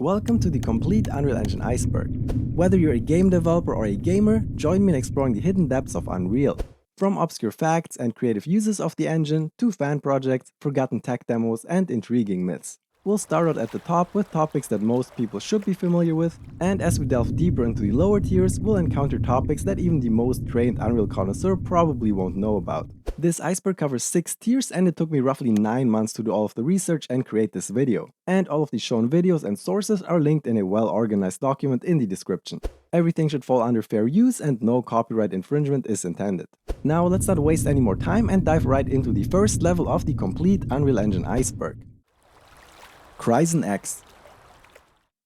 Welcome to the complete Unreal Engine Iceberg. Whether you're a game developer or a gamer, join me in exploring the hidden depths of Unreal. From obscure facts and creative uses of the engine, to fan projects, forgotten tech demos, and intriguing myths. We'll start out at the top with topics that most people should be familiar with, and as we delve deeper into the lower tiers, we'll encounter topics that even the most trained Unreal connoisseur probably won't know about. This iceberg covers 6 tiers, and it took me roughly 9 months to do all of the research and create this video. And all of the shown videos and sources are linked in a well-organized document in the description. Everything should fall under fair use and no copyright infringement is intended. Now let's not waste any more time and dive right into the first level of the complete Unreal Engine Iceberg. Cryzen X.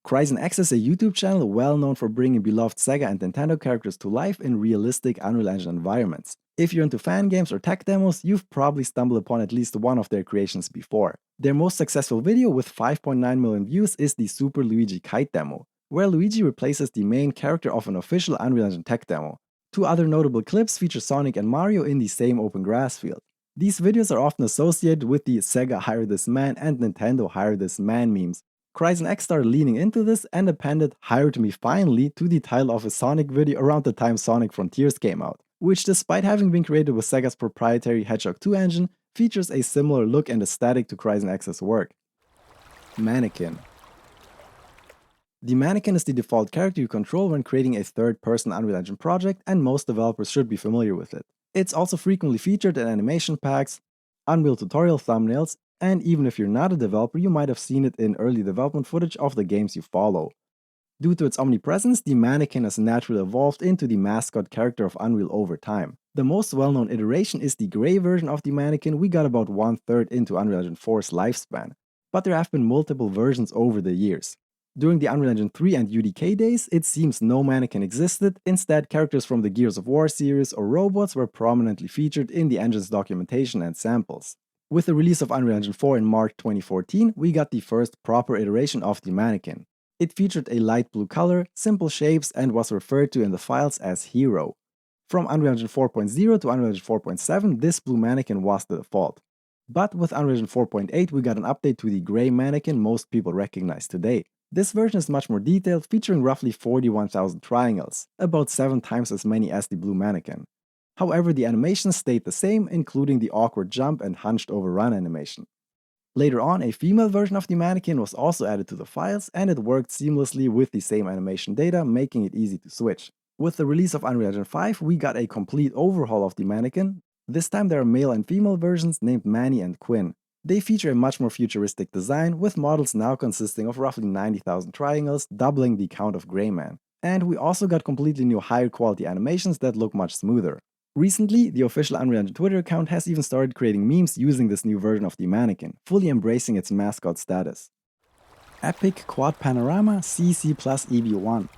Cryzen X is a YouTube channel well known for bringing beloved Sega and Nintendo characters to life in realistic Unreal Engine environments. If you're into fan games or tech demos, you've probably stumbled upon at least one of their creations before. Their most successful video with 5.9 million views is the Super Luigi Kite demo, where Luigi replaces the main character of an official Unreal Engine tech demo. 2 other notable clips feature Sonic and Mario in the same open grass field. These videos are often associated with the Sega Hire This Man and Nintendo Hire This Man memes. Cryzen X started leaning into this and appended Hired Me Finally to the title of a Sonic video around the time Sonic Frontiers came out, which despite having been created with Sega's proprietary Hedgehog 2 engine, features a similar look and aesthetic to Cryzen X's work. Mannequin. The mannequin is the default character you control when creating a third-person Unreal Engine project, and most developers should be familiar with it. It's also frequently featured in animation packs, Unreal tutorial thumbnails, and even if you're not a developer, you might have seen it in early development footage of the games you follow. Due to its omnipresence, the mannequin has naturally evolved into the mascot character of Unreal over time. The most well-known iteration is the gray version of the mannequin we got about 1/3 into Unreal Engine 4's lifespan, but there have been multiple versions over the years. During the Unreal Engine 3 and UDK days, it seems no mannequin existed. Instead, characters from the Gears of War series or robots were prominently featured in the engine's documentation and samples. With the release of Unreal Engine 4 in March 2014, we got the first proper iteration of the mannequin. It featured a light blue color, simple shapes, and was referred to in the files as Hero. From Unreal Engine 4.0 to Unreal Engine 4.7, this blue mannequin was the default. But with Unreal Engine 4.8, we got an update to the gray mannequin most people recognize today. This version is much more detailed, featuring roughly 41,000 triangles, about 7 times as many as the blue mannequin. However, the animations stayed the same, including the awkward jump and hunched over run animation. Later on, a female version of the mannequin was also added to the files, and it worked seamlessly with the same animation data, making it easy to switch. With the release of Unreal Engine 5, we got a complete overhaul of the mannequin. This time there are male and female versions named Manny and Quinn. They feature a much more futuristic design, with models now consisting of roughly 90,000 triangles, doubling the count of Greyman. And we also got completely new higher quality animations that look much smoother. Recently, the official Unreal Engine Twitter account has even started creating memes using this new version of the mannequin, fully embracing its mascot status. Epic Quad Panorama CC plus EB1.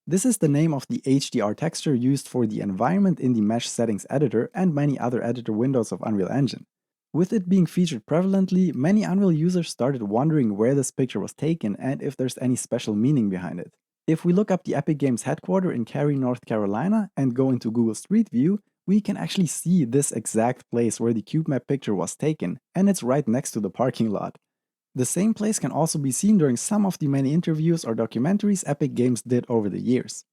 This is the name of the HDR texture used for the environment in the Mesh Settings editor and many other editor windows of Unreal Engine. With it being featured prevalently, many Unreal users started wondering where this picture was taken and if there's any special meaning behind it. If we look up the Epic Games headquarters in Cary, North Carolina and go into Google Street View, we can actually see this exact place where the cube map picture was taken, and it's right next to the parking lot. The same place can also be seen during some of the many interviews or documentaries Epic Games did over the years.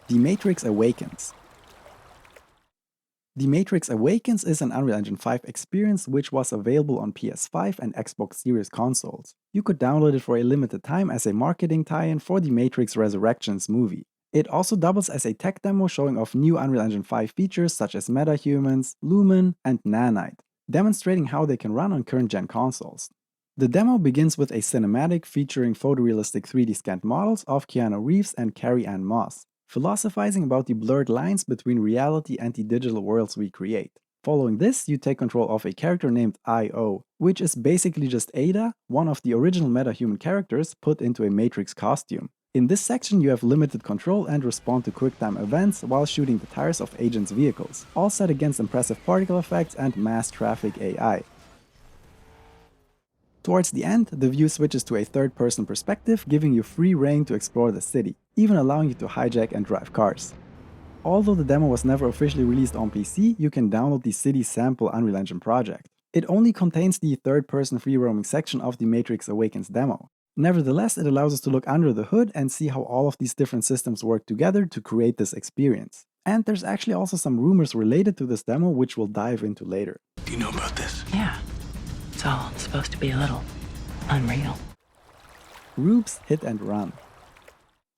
The Matrix Awakens. The Matrix Awakens is an Unreal Engine 5 experience which was available on PS5 and Xbox Series consoles. You could download it for a limited time as a marketing tie-in for the Matrix Resurrections movie. It also doubles as a tech demo showing off new Unreal Engine 5 features such as metahumans, Lumen, and Nanite, demonstrating how they can run on current-gen consoles. The demo begins with a cinematic featuring photorealistic 3D scanned models of Keanu Reeves and Carrie-Anne Moss, philosophizing about the blurred lines between reality and the digital worlds we create. Following this, you take control of a character named I.O., which is basically just Ada, one of the original metahuman characters put into a Matrix costume. In this section, you have limited control and respond to quick-time events while shooting the tires of agents' vehicles, all set against impressive particle effects and mass traffic AI. Towards the end, the view switches to a third-person perspective, giving you free reign to explore the city, even allowing you to hijack and drive cars. Although the demo was never officially released on PC, you can download the City Sample Unreal Engine project. It only contains the third-person free-roaming section of the Matrix Awakens demo. Nevertheless, it allows us to look under the hood and see how all of these different systems work together to create this experience. And there's actually also some rumors related to this demo which we'll dive into later. Do you know about this? Yeah. It's all supposed to be a little unreal. Roops Hit and Run.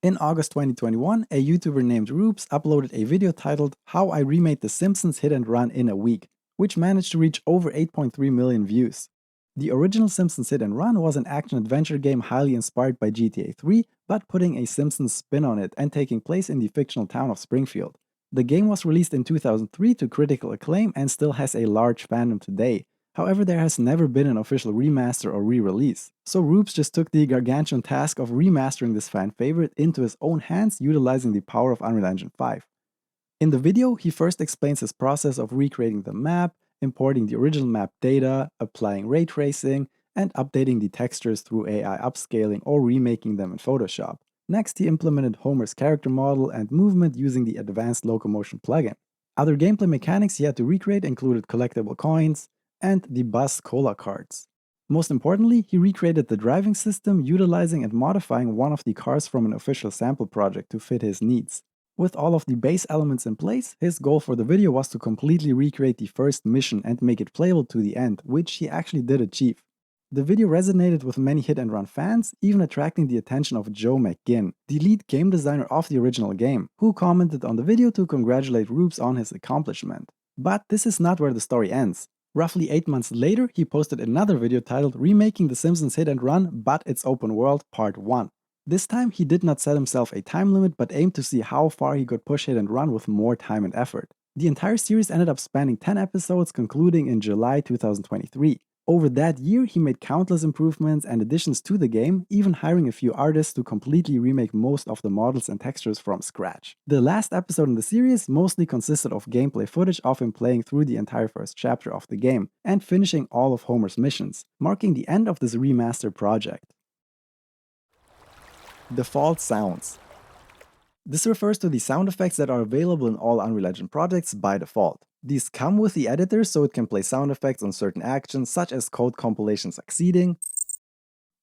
In August 2021, a YouTuber named Roops uploaded a video titled How I Remade The Simpsons Hit and Run in a Week, which managed to reach over 8.3 million views. The original Simpsons Hit and Run was an action-adventure game highly inspired by GTA 3, but putting a Simpsons spin on it and taking place in the fictional town of Springfield. The game was released in 2003 to critical acclaim and still has a large fandom today. However, there has never been an official remaster or re-release, so Roops just took the gargantuan task of remastering this fan favorite into his own hands utilizing the power of Unreal Engine 5. In the video, he first explains his process of recreating the map, importing the original map data, applying ray tracing, and updating the textures through AI upscaling or remaking them in Photoshop. Next, he implemented Homer's character model and movement using the Advanced Locomotion plugin. Other gameplay mechanics he had to recreate included collectible coins and the Buzz Cola cards. Most importantly, he recreated the driving system utilizing and modifying one of the cars from an official sample project to fit his needs. With all of the base elements in place, his goal for the video was to completely recreate the first mission and make it playable to the end, which he actually did achieve. The video resonated with many hit-and-run fans, even attracting the attention of Joe McGinn, the lead game designer of the original game, who commented on the video to congratulate Roops on his accomplishment. But this is not where the story ends. Roughly 8 months later, he posted another video titled Remaking The Simpsons Hit and Run, but It's Open World Part 1. This time, he did not set himself a time limit, but aimed to see how far he could push Hit and Run with more time and effort. The entire series ended up spanning 10 episodes, concluding in July 2023. Over that year, he made countless improvements and additions to the game, even hiring a few artists to completely remake most of the models and textures from scratch. The last episode in the series mostly consisted of gameplay footage of him playing through the entire first chapter of the game and finishing all of Homer's missions, marking the end of this remaster project. Default sounds. This refers to the sound effects that are available in all Unreal Engine projects by default. These come with the editor so it can play sound effects on certain actions such as code compilation succeeding,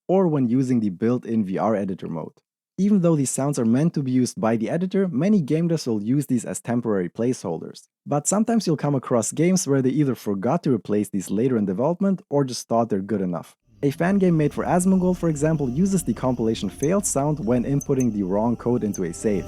or when using the built-in VR editor mode. Even though these sounds are meant to be used by the editor, many game devs will use these as temporary placeholders. But sometimes you'll come across games where they either forgot to replace these later in development or just thought they're good enough. A fan game made for Asmongold, for example, uses the compilation failed sound when inputting the wrong code into a save.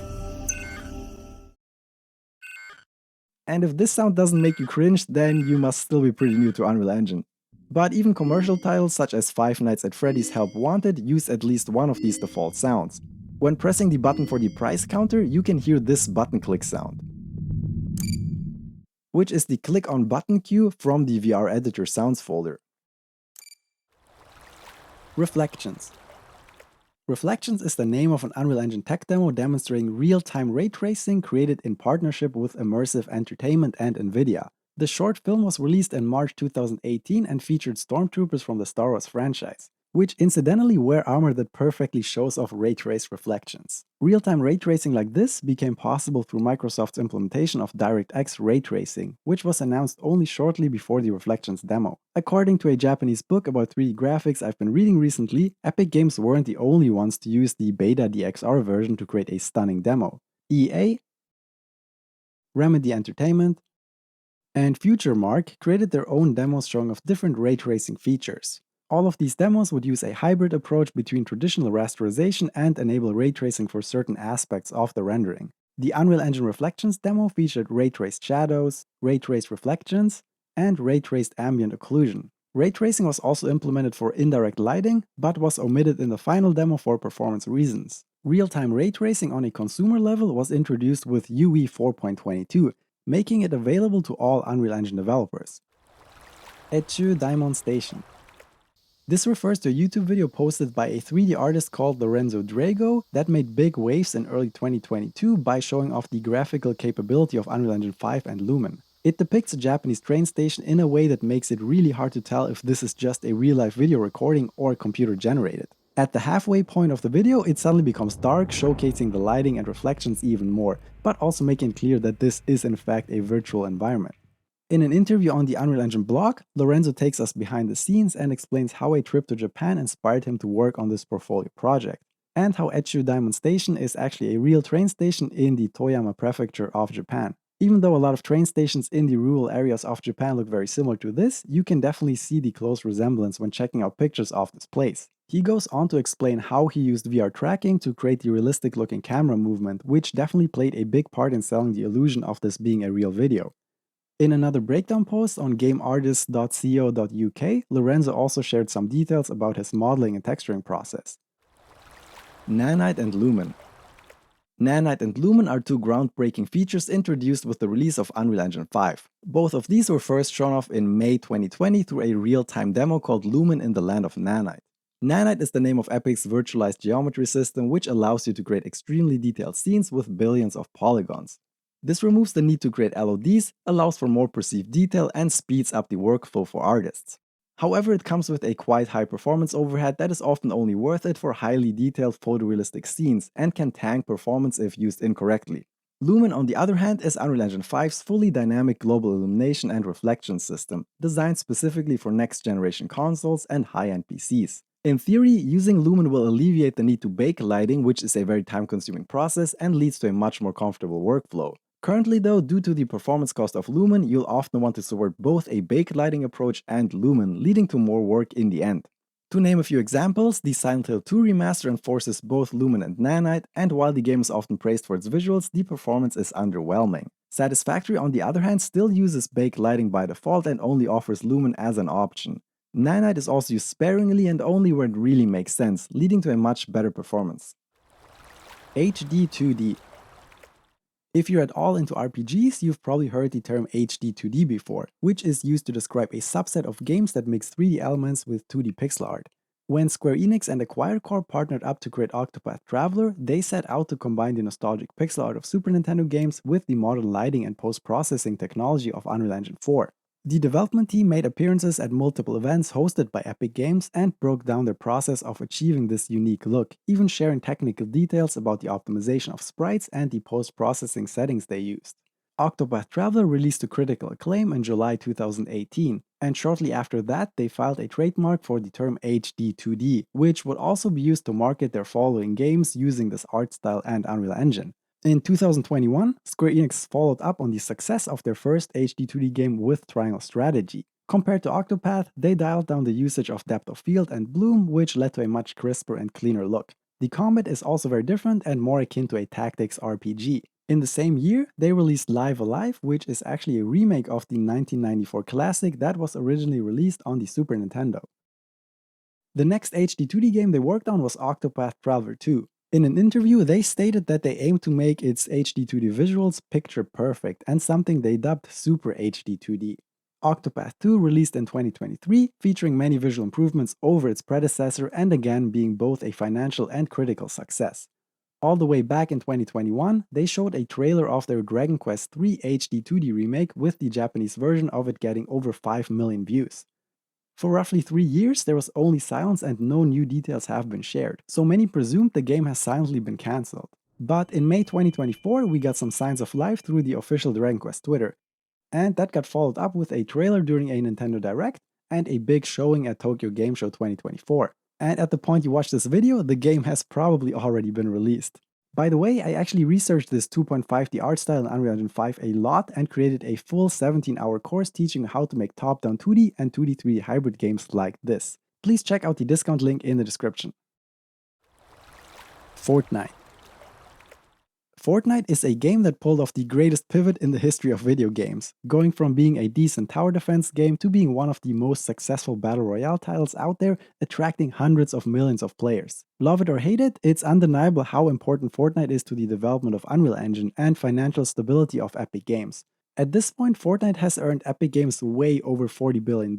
And if this sound doesn't make you cringe, then you must still be pretty new to Unreal Engine. But even commercial titles such as Five Nights at Freddy's Help Wanted use at least one of these default sounds. When pressing the button for the price counter, you can hear this button click sound, which is the click on button cue from the VR editor sounds folder. Reflections. Reflections is the name of an Unreal Engine tech demo demonstrating real-time ray tracing created in partnership with Immersive Entertainment and NVIDIA. The short film was released in March 2018 and featured stormtroopers from the Star Wars franchise, which incidentally wear armor that perfectly shows off ray trace reflections. Real-time ray tracing like this became possible through Microsoft's implementation of DirectX ray tracing, which was announced only shortly before the Reflections demo. According to a Japanese book about 3D graphics I've been reading recently, Epic Games weren't the only ones to use the beta DXR version to create a stunning demo. EA, Remedy Entertainment, and FutureMark created their own demos showing off different ray tracing features. All of these demos would use a hybrid approach between traditional rasterization and enable ray tracing for certain aspects of the rendering. The Unreal Engine Reflections demo featured ray-traced shadows, ray-traced reflections, and ray-traced ambient occlusion. Ray tracing was also implemented for indirect lighting, but was omitted in the final demo for performance reasons. Real-time ray tracing on a consumer level was introduced with UE 4.22, making it available to all Unreal Engine developers. Etchu Diamond Station. This refers to a YouTube video posted by a 3D artist called Lorenzo Drago that made big waves in early 2022 by showing off the graphical capability of Unreal Engine 5 and Lumen. It depicts a Japanese train station in a way that makes it really hard to tell if this is just a real-life video recording or computer generated. At the halfway point of the video, it suddenly becomes dark, showcasing the lighting and reflections even more, but also making it clear that this is in fact a virtual environment. In an interview on the Unreal Engine blog, Lorenzo takes us behind the scenes and explains how a trip to Japan inspired him to work on this portfolio project, and how Echu Diamond Station is actually a real train station in the Toyama prefecture of Japan. Even though a lot of train stations in the rural areas of Japan look very similar to this, you can definitely see the close resemblance when checking out pictures of this place. He goes on to explain how he used VR tracking to create the realistic looking camera movement, which definitely played a big part in selling the illusion of this being a real video. In another breakdown post on gameartist.co.uk, Lorenzo also shared some details about his modeling and texturing process. Nanite and Lumen. Nanite and Lumen are two groundbreaking features introduced with the release of Unreal Engine 5. Both of these were first shown off in May 2020 through a real-time demo called Lumen in the Land of Nanite. Nanite is the name of Epic's virtualized geometry system, which allows you to create extremely detailed scenes with billions of polygons. This removes the need to create LODs, allows for more perceived detail, and speeds up the workflow for artists. However, it comes with a quite high performance overhead that is often only worth it for highly detailed photorealistic scenes and can tank performance if used incorrectly. Lumen, on the other hand, is Unreal Engine 5's fully dynamic global illumination and reflection system, designed specifically for next-generation consoles and high-end PCs. In theory, using Lumen will alleviate the need to bake lighting, which is a very time-consuming process and leads to a much more comfortable workflow. Currently though, due to the performance cost of Lumen, you'll often want to support both a baked lighting approach and Lumen, leading to more work in the end. To name a few examples, the Silent Hill 2 remaster enforces both Lumen and Nanite, and while the game is often praised for its visuals, the performance is underwhelming. Satisfactory, on the other hand, still uses baked lighting by default and only offers Lumen as an option. Nanite is also used sparingly and only where it really makes sense, leading to a much better performance. HD 2D. If you're at all into RPGs, you've probably heard the term HD2D before, which is used to describe a subset of games that mix 3D elements with 2D pixel art. When Square Enix and Acquire Corp partnered up to create Octopath Traveler, they set out to combine the nostalgic pixel art of Super Nintendo games with the modern lighting and post-processing technology of Unreal Engine 4. The development team made appearances at multiple events hosted by Epic Games and broke down their process of achieving this unique look, even sharing technical details about the optimization of sprites and the post-processing settings they used. Octopath Traveler released to critical acclaim in July 2018, and shortly after that they filed a trademark for the term HD2D, which would also be used to market their following games using this art style and Unreal Engine. In 2021, Square Enix followed up on the success of their first HD2D game with Triangle Strategy. Compared to Octopath, they dialed down the usage of depth of field and bloom, which led to a much crisper and cleaner look. The combat is also very different and more akin to a tactics RPG. In the same year, they released Live Alive, which is actually a remake of the 1994 classic that was originally released on the Super Nintendo. The next HD2D game they worked on was Octopath Traveler 2. In an interview, they stated that they aim to make its HD2D visuals picture perfect and something they dubbed Super HD2D. Octopath 2 released in 2023, featuring many visual improvements over its predecessor and again being both a financial and critical success. All the way back in 2021, they showed a trailer of their Dragon Quest III HD2D remake with the Japanese version of it getting over 5 million views. For roughly 3 years, there was only silence and no new details have been shared, so many presumed the game has silently been cancelled. But in May 2024, we got some signs of life through the official Dragon Quest Twitter, and that got followed up with a trailer during a Nintendo Direct and a big showing at Tokyo Game Show 2024. And at the point you watch this video, the game has probably already been released. By the way, I actually researched this 2.5D art style in Unreal Engine 5 a lot and created a full 17-hour course teaching how to make top-down 2D and 2D 3D hybrid games like this. Please check out the discount link in the description. Fortnite. Fortnite is a game that pulled off the greatest pivot in the history of video games, going from being a decent tower defense game to being one of the most successful battle royale titles out there, attracting hundreds of millions of players. Love it or hate it, it's undeniable how important Fortnite is to the development of Unreal Engine and financial stability of Epic Games. At this point, Fortnite has earned Epic Games way over $40 billion,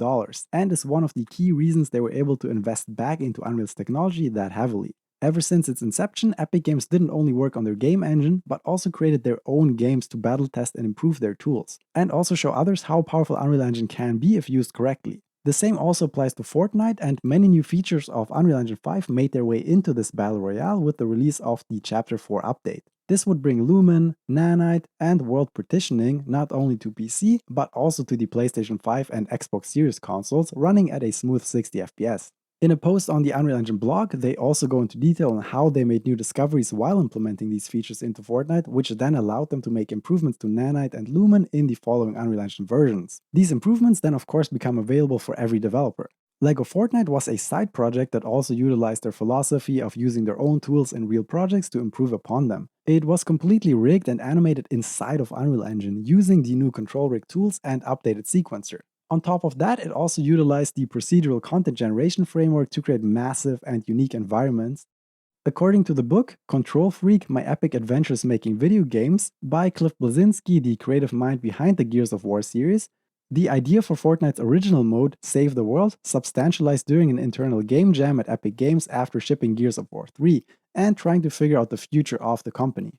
and is one of the key reasons they were able to invest back into Unreal's technology that heavily. Ever since its inception, Epic Games didn't only work on their game engine, but also created their own games to battle test and improve their tools, and also show others how powerful Unreal Engine can be if used correctly. The same also applies to Fortnite, and many new features of Unreal Engine 5 made their way into this battle royale with the release of the Chapter 4 update. This would bring Lumen, Nanite, and world partitioning not only to PC, but also to the PlayStation 5 and Xbox Series consoles running at a smooth 60 FPS. In a post on the Unreal Engine blog, they also go into detail on how they made new discoveries while implementing these features into Fortnite, which then allowed them to make improvements to Nanite and Lumen in the following Unreal Engine versions. These improvements then of course become available for every developer. LEGO Fortnite was a side project that also utilized their philosophy of using their own tools in real projects to improve upon them. It was completely rigged and animated inside of Unreal Engine using the new control rig tools and updated sequencer. On top of that, it also utilized the procedural content generation framework to create massive and unique environments. According to the book Control Freak: My Epic Adventures Making Video Games by Cliff Bleszinski, the creative mind behind the Gears of War series, the idea for Fortnite's original mode, Save the World, substantialized during an internal game jam at Epic Games after shipping Gears of War 3 and trying to figure out the future of the company.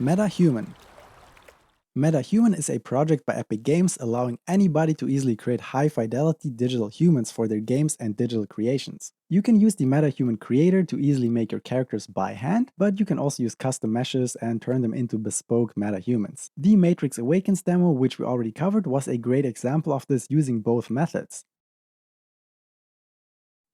MetaHuman. MetaHuman is a project by Epic Games allowing anybody to easily create high-fidelity digital humans for their games and digital creations. You can use the MetaHuman creator to easily make your characters by hand, but you can also use custom meshes and turn them into bespoke MetaHumans. The Matrix Awakens demo, which we already covered, was a great example of this using both methods.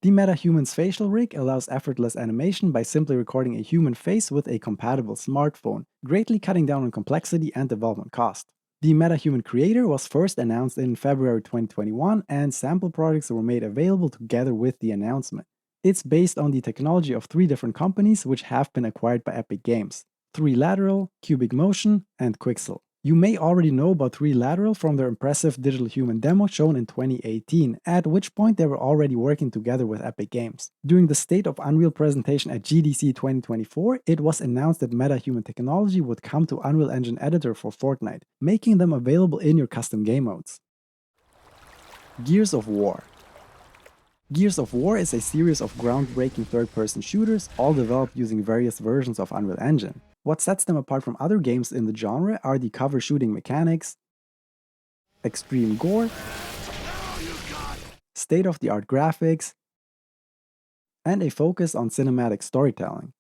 The MetaHuman's facial rig allows effortless animation by simply recording a human face with a compatible smartphone, greatly cutting down on complexity and development cost. The MetaHuman creator was first announced in February 2021, and sample projects were made available together with the announcement. It's based on the technology of 3 different companies which have been acquired by Epic Games: 3Lateral, Cubic Motion, and Quixel. You may already know about 3Lateral from their impressive digital human demo shown in 2018, at which point they were already working together with Epic Games. During the State of Unreal presentation at GDC 2024, it was announced that MetaHuman technology would come to Unreal Engine Editor for Fortnite, making them available in your custom game modes. Gears of War. Gears of War is a series of groundbreaking third-person shooters, all developed using various versions of Unreal Engine. What sets them apart from other games in the genre are the cover shooting mechanics, extreme gore, state-of-the-art graphics, and a focus on cinematic storytelling.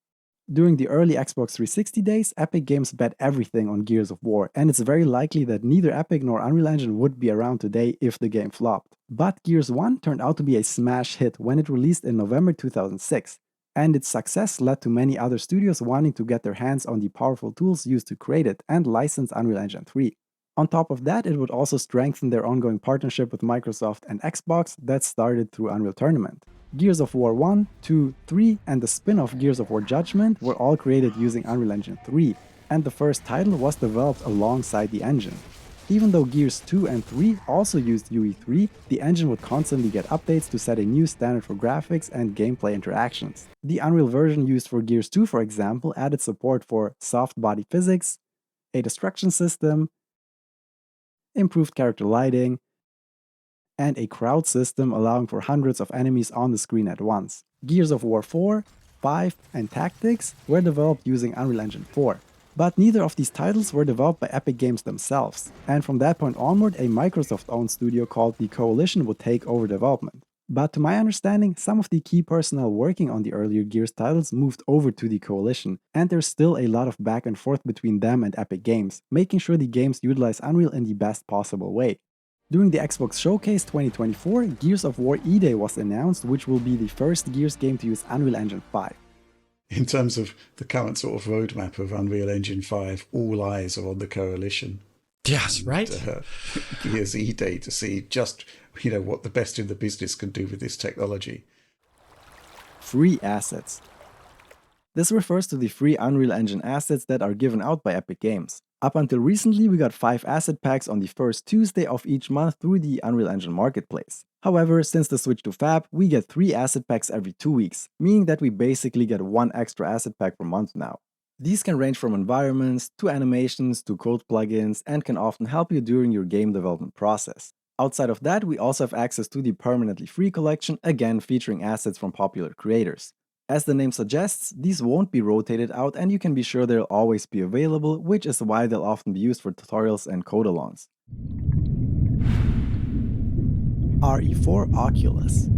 During the early Xbox 360 days, Epic Games bet everything on Gears of War, and it's very likely that neither Epic nor Unreal Engine would be around today if the game flopped. But Gears 1 turned out to be a smash hit when it released in November 2006. And its success led to many other studios wanting to get their hands on the powerful tools used to create it and license Unreal Engine 3. On top of that, it would also strengthen their ongoing partnership with Microsoft and Xbox that started through Unreal Tournament. Gears of War 1, 2, 3, and the spin-off Gears of War Judgment were all created using Unreal Engine 3, and the first title was developed alongside the engine. Even though Gears 2 and 3 also used UE3, the engine would constantly get updates to set a new standard for graphics and gameplay interactions. The Unreal version used for Gears 2, for example, added support for soft body physics, a destruction system, improved character lighting, and a crowd system allowing for hundreds of enemies on the screen at once. Gears of War 4, 5, and Tactics were developed using Unreal Engine 4. But neither of these titles were developed by Epic Games themselves, and from that point onward, a Microsoft-owned studio called the Coalition would take over development. But to my understanding, some of the key personnel working on the earlier Gears titles moved over to the Coalition, and there's still a lot of back and forth between them and Epic Games, making sure the games utilize Unreal in the best possible way. During the Xbox Showcase 2024, Gears of War E-Day was announced, which will be the first Gears game to use Unreal Engine 5. In terms of the current sort of roadmap of Unreal Engine 5, all eyes are on the Coalition. Yes, right? Gears E-Day to see just, what the best in the business can do with this technology. Free assets. This refers to the free Unreal Engine assets that are given out by Epic Games. Up until recently, we got 5 asset packs on the first Tuesday of each month through the Unreal Engine Marketplace. However, since the switch to Fab, we get 3 asset packs every 2 weeks, meaning that we basically get 1 extra asset pack per month now. These can range from environments, to animations, to code plugins, and can often help you during your game development process. Outside of that, we also have access to the permanently free collection, again featuring assets from popular creators. As the name suggests, these won't be rotated out and you can be sure they'll always be available, which is why they'll often be used for tutorials and code-alongs. RE4 Oculus.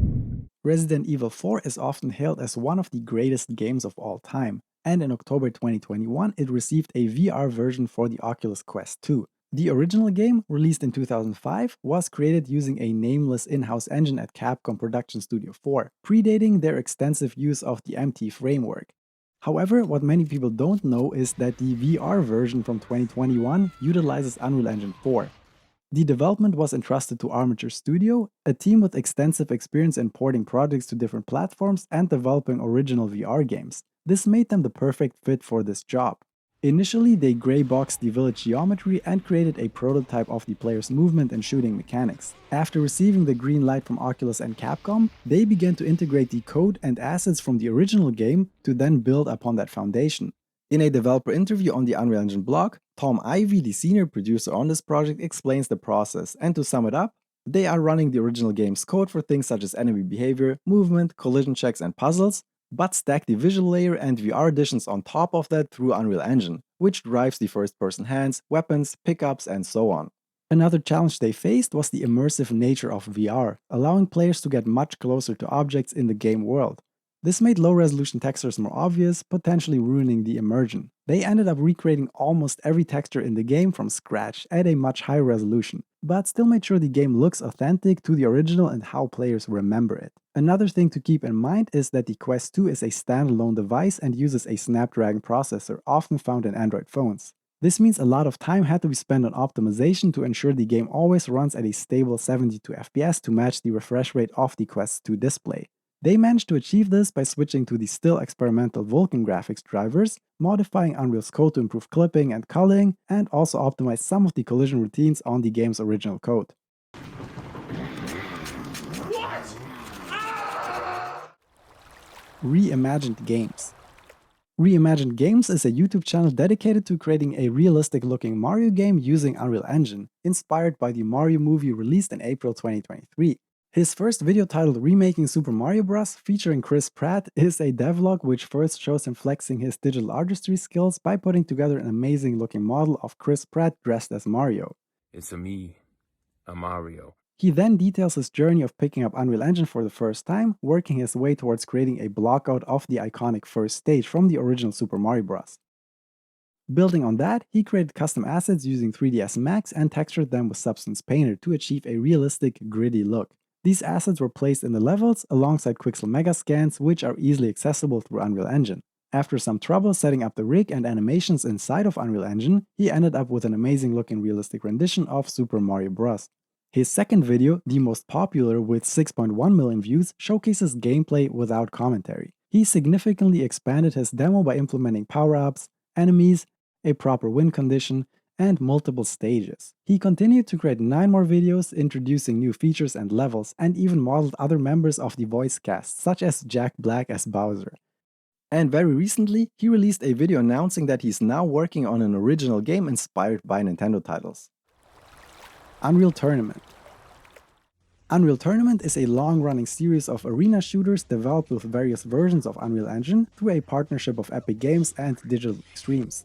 Resident Evil 4 is often hailed as one of the greatest games of all time, and in October 2021 it received a VR version for the Oculus Quest 2. The original game, released in 2005, was created using a nameless in-house engine at Capcom Production Studio 4, predating their extensive use of the MT framework. However, what many people don't know is that the VR version from 2021 utilizes Unreal Engine 4. The development was entrusted to Armature Studio, a team with extensive experience in porting projects to different platforms and developing original VR games. This made them the perfect fit for this job. Initially, they grey-boxed the village geometry and created a prototype of the player's movement and shooting mechanics. After receiving the green light from Oculus and Capcom, they began to integrate the code and assets from the original game to then build upon that foundation. In a developer interview on the Unreal Engine blog, Tom Ivey, the senior producer on this project, explains the process, and to sum it up, they are running the original game's code for things such as enemy behavior, movement, collision checks, and puzzles, but stack the visual layer and VR additions on top of that through Unreal Engine, which drives the first-person hands, weapons, pickups, and so on. Another challenge they faced was the immersive nature of VR, allowing players to get much closer to objects in the game world. This made low-resolution textures more obvious, potentially ruining the immersion. They ended up recreating almost every texture in the game from scratch at a much higher resolution, but still made sure the game looks authentic to the original and how players remember it. Another thing to keep in mind is that the Quest 2 is a standalone device and uses a Snapdragon processor, often found in Android phones. This means a lot of time had to be spent on optimization to ensure the game always runs at a stable 72 FPS to match the refresh rate of the Quest 2 display. They managed to achieve this by switching to the still experimental Vulkan graphics drivers, modifying Unreal's code to improve clipping and culling, and also optimize some of the collision routines on the game's original code. Reimagined Games. Reimagined Games is a YouTube channel dedicated to creating a realistic-looking Mario game using Unreal Engine, inspired by the Mario movie released in April 2023. His first video titled Remaking Super Mario Bros. Featuring Chris Pratt is a devlog which first shows him flexing his digital artistry skills by putting together an amazing looking model of Chris Pratt dressed as Mario. It's a Mario. He then details his journey of picking up Unreal Engine for the first time, working his way towards creating a blockout of the iconic first stage from the original Super Mario Bros. Building on that, he created custom assets using 3ds Max and textured them with Substance Painter to achieve a realistic, gritty look. These assets were placed in the levels alongside Quixel Megascans, which are easily accessible through Unreal Engine. After some trouble setting up the rig and animations inside of Unreal Engine, he ended up with an amazing looking realistic rendition of Super Mario Bros. His second video, the most popular with 6.1 million views, showcases gameplay without commentary. He significantly expanded his demo by implementing power-ups, enemies, a proper win condition, and multiple stages. He continued to create 9 more videos introducing new features and levels, and even modeled other members of the voice cast, such as Jack Black as Bowser. And very recently, he released a video announcing that he's now working on an original game inspired by Nintendo titles. Unreal Tournament. Unreal Tournament is a long-running series of arena shooters developed with various versions of Unreal Engine through a partnership of Epic Games and Digital Extremes.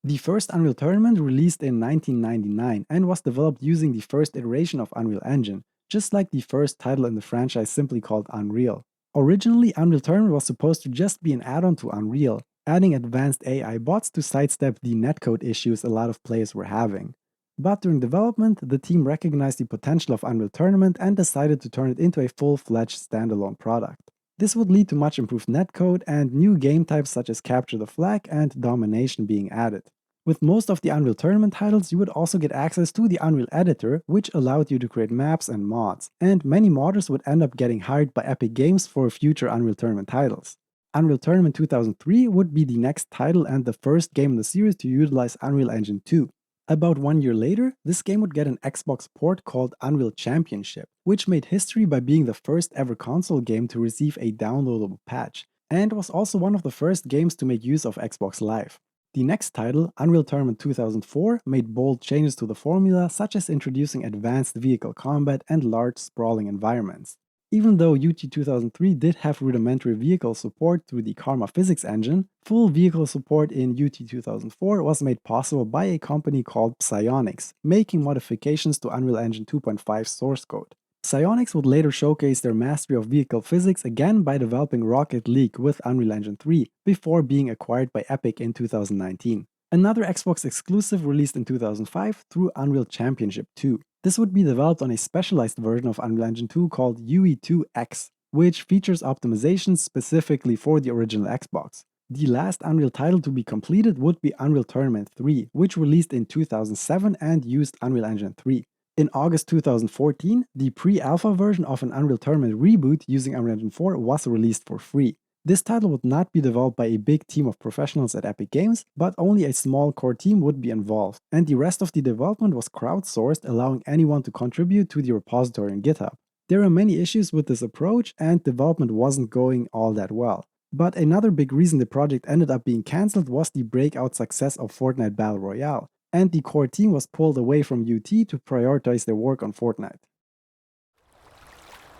The first Unreal Tournament released in 1999 and was developed using the first iteration of Unreal Engine, just like the first title in the franchise simply called Unreal. Originally, Unreal Tournament was supposed to just be an add-on to Unreal, adding advanced AI bots to sidestep the netcode issues a lot of players were having. But during development, the team recognized the potential of Unreal Tournament and decided to turn it into a full-fledged standalone product. This would lead to much improved netcode and new game types such as Capture the Flag and Domination being added. With most of the Unreal Tournament titles, you would also get access to the Unreal Editor, which allowed you to create maps and mods, and many modders would end up getting hired by Epic Games for future Unreal Tournament titles. Unreal Tournament 2003 would be the next title and the first game in the series to utilize Unreal Engine 2. About 1 year later, this game would get an Xbox port called Unreal Championship, which made history by being the first ever console game to receive a downloadable patch, and was also one of the first games to make use of Xbox Live. The next title, Unreal Tournament 2004, made bold changes to the formula, such as introducing advanced vehicle combat and large sprawling environments. Even though UT 2003 did have rudimentary vehicle support through the Karma physics engine, full vehicle support in UT 2004 was made possible by a company called Psyonix, making modifications to Unreal Engine 2.5 source code. Psyonix would later showcase their mastery of vehicle physics again by developing Rocket League with Unreal Engine 3, before being acquired by Epic in 2019. Another Xbox exclusive released in 2005 through Unreal Championship 2. This would be developed on a specialized version of Unreal Engine 2 called UE2X, which features optimizations specifically for the original Xbox. The last Unreal title to be completed would be Unreal Tournament 3, which released in 2007 and used Unreal Engine 3. In August 2014, the pre-alpha version of an Unreal Tournament reboot using Unreal Engine 4 was released for free. This title would not be developed by a big team of professionals at Epic Games, but only a small core team would be involved, and the rest of the development was crowdsourced, allowing anyone to contribute to the repository on GitHub. There are many issues with this approach, and development wasn't going all that well. But another big reason the project ended up being cancelled was the breakout success of Fortnite Battle Royale, and the core team was pulled away from UT to prioritize their work on Fortnite.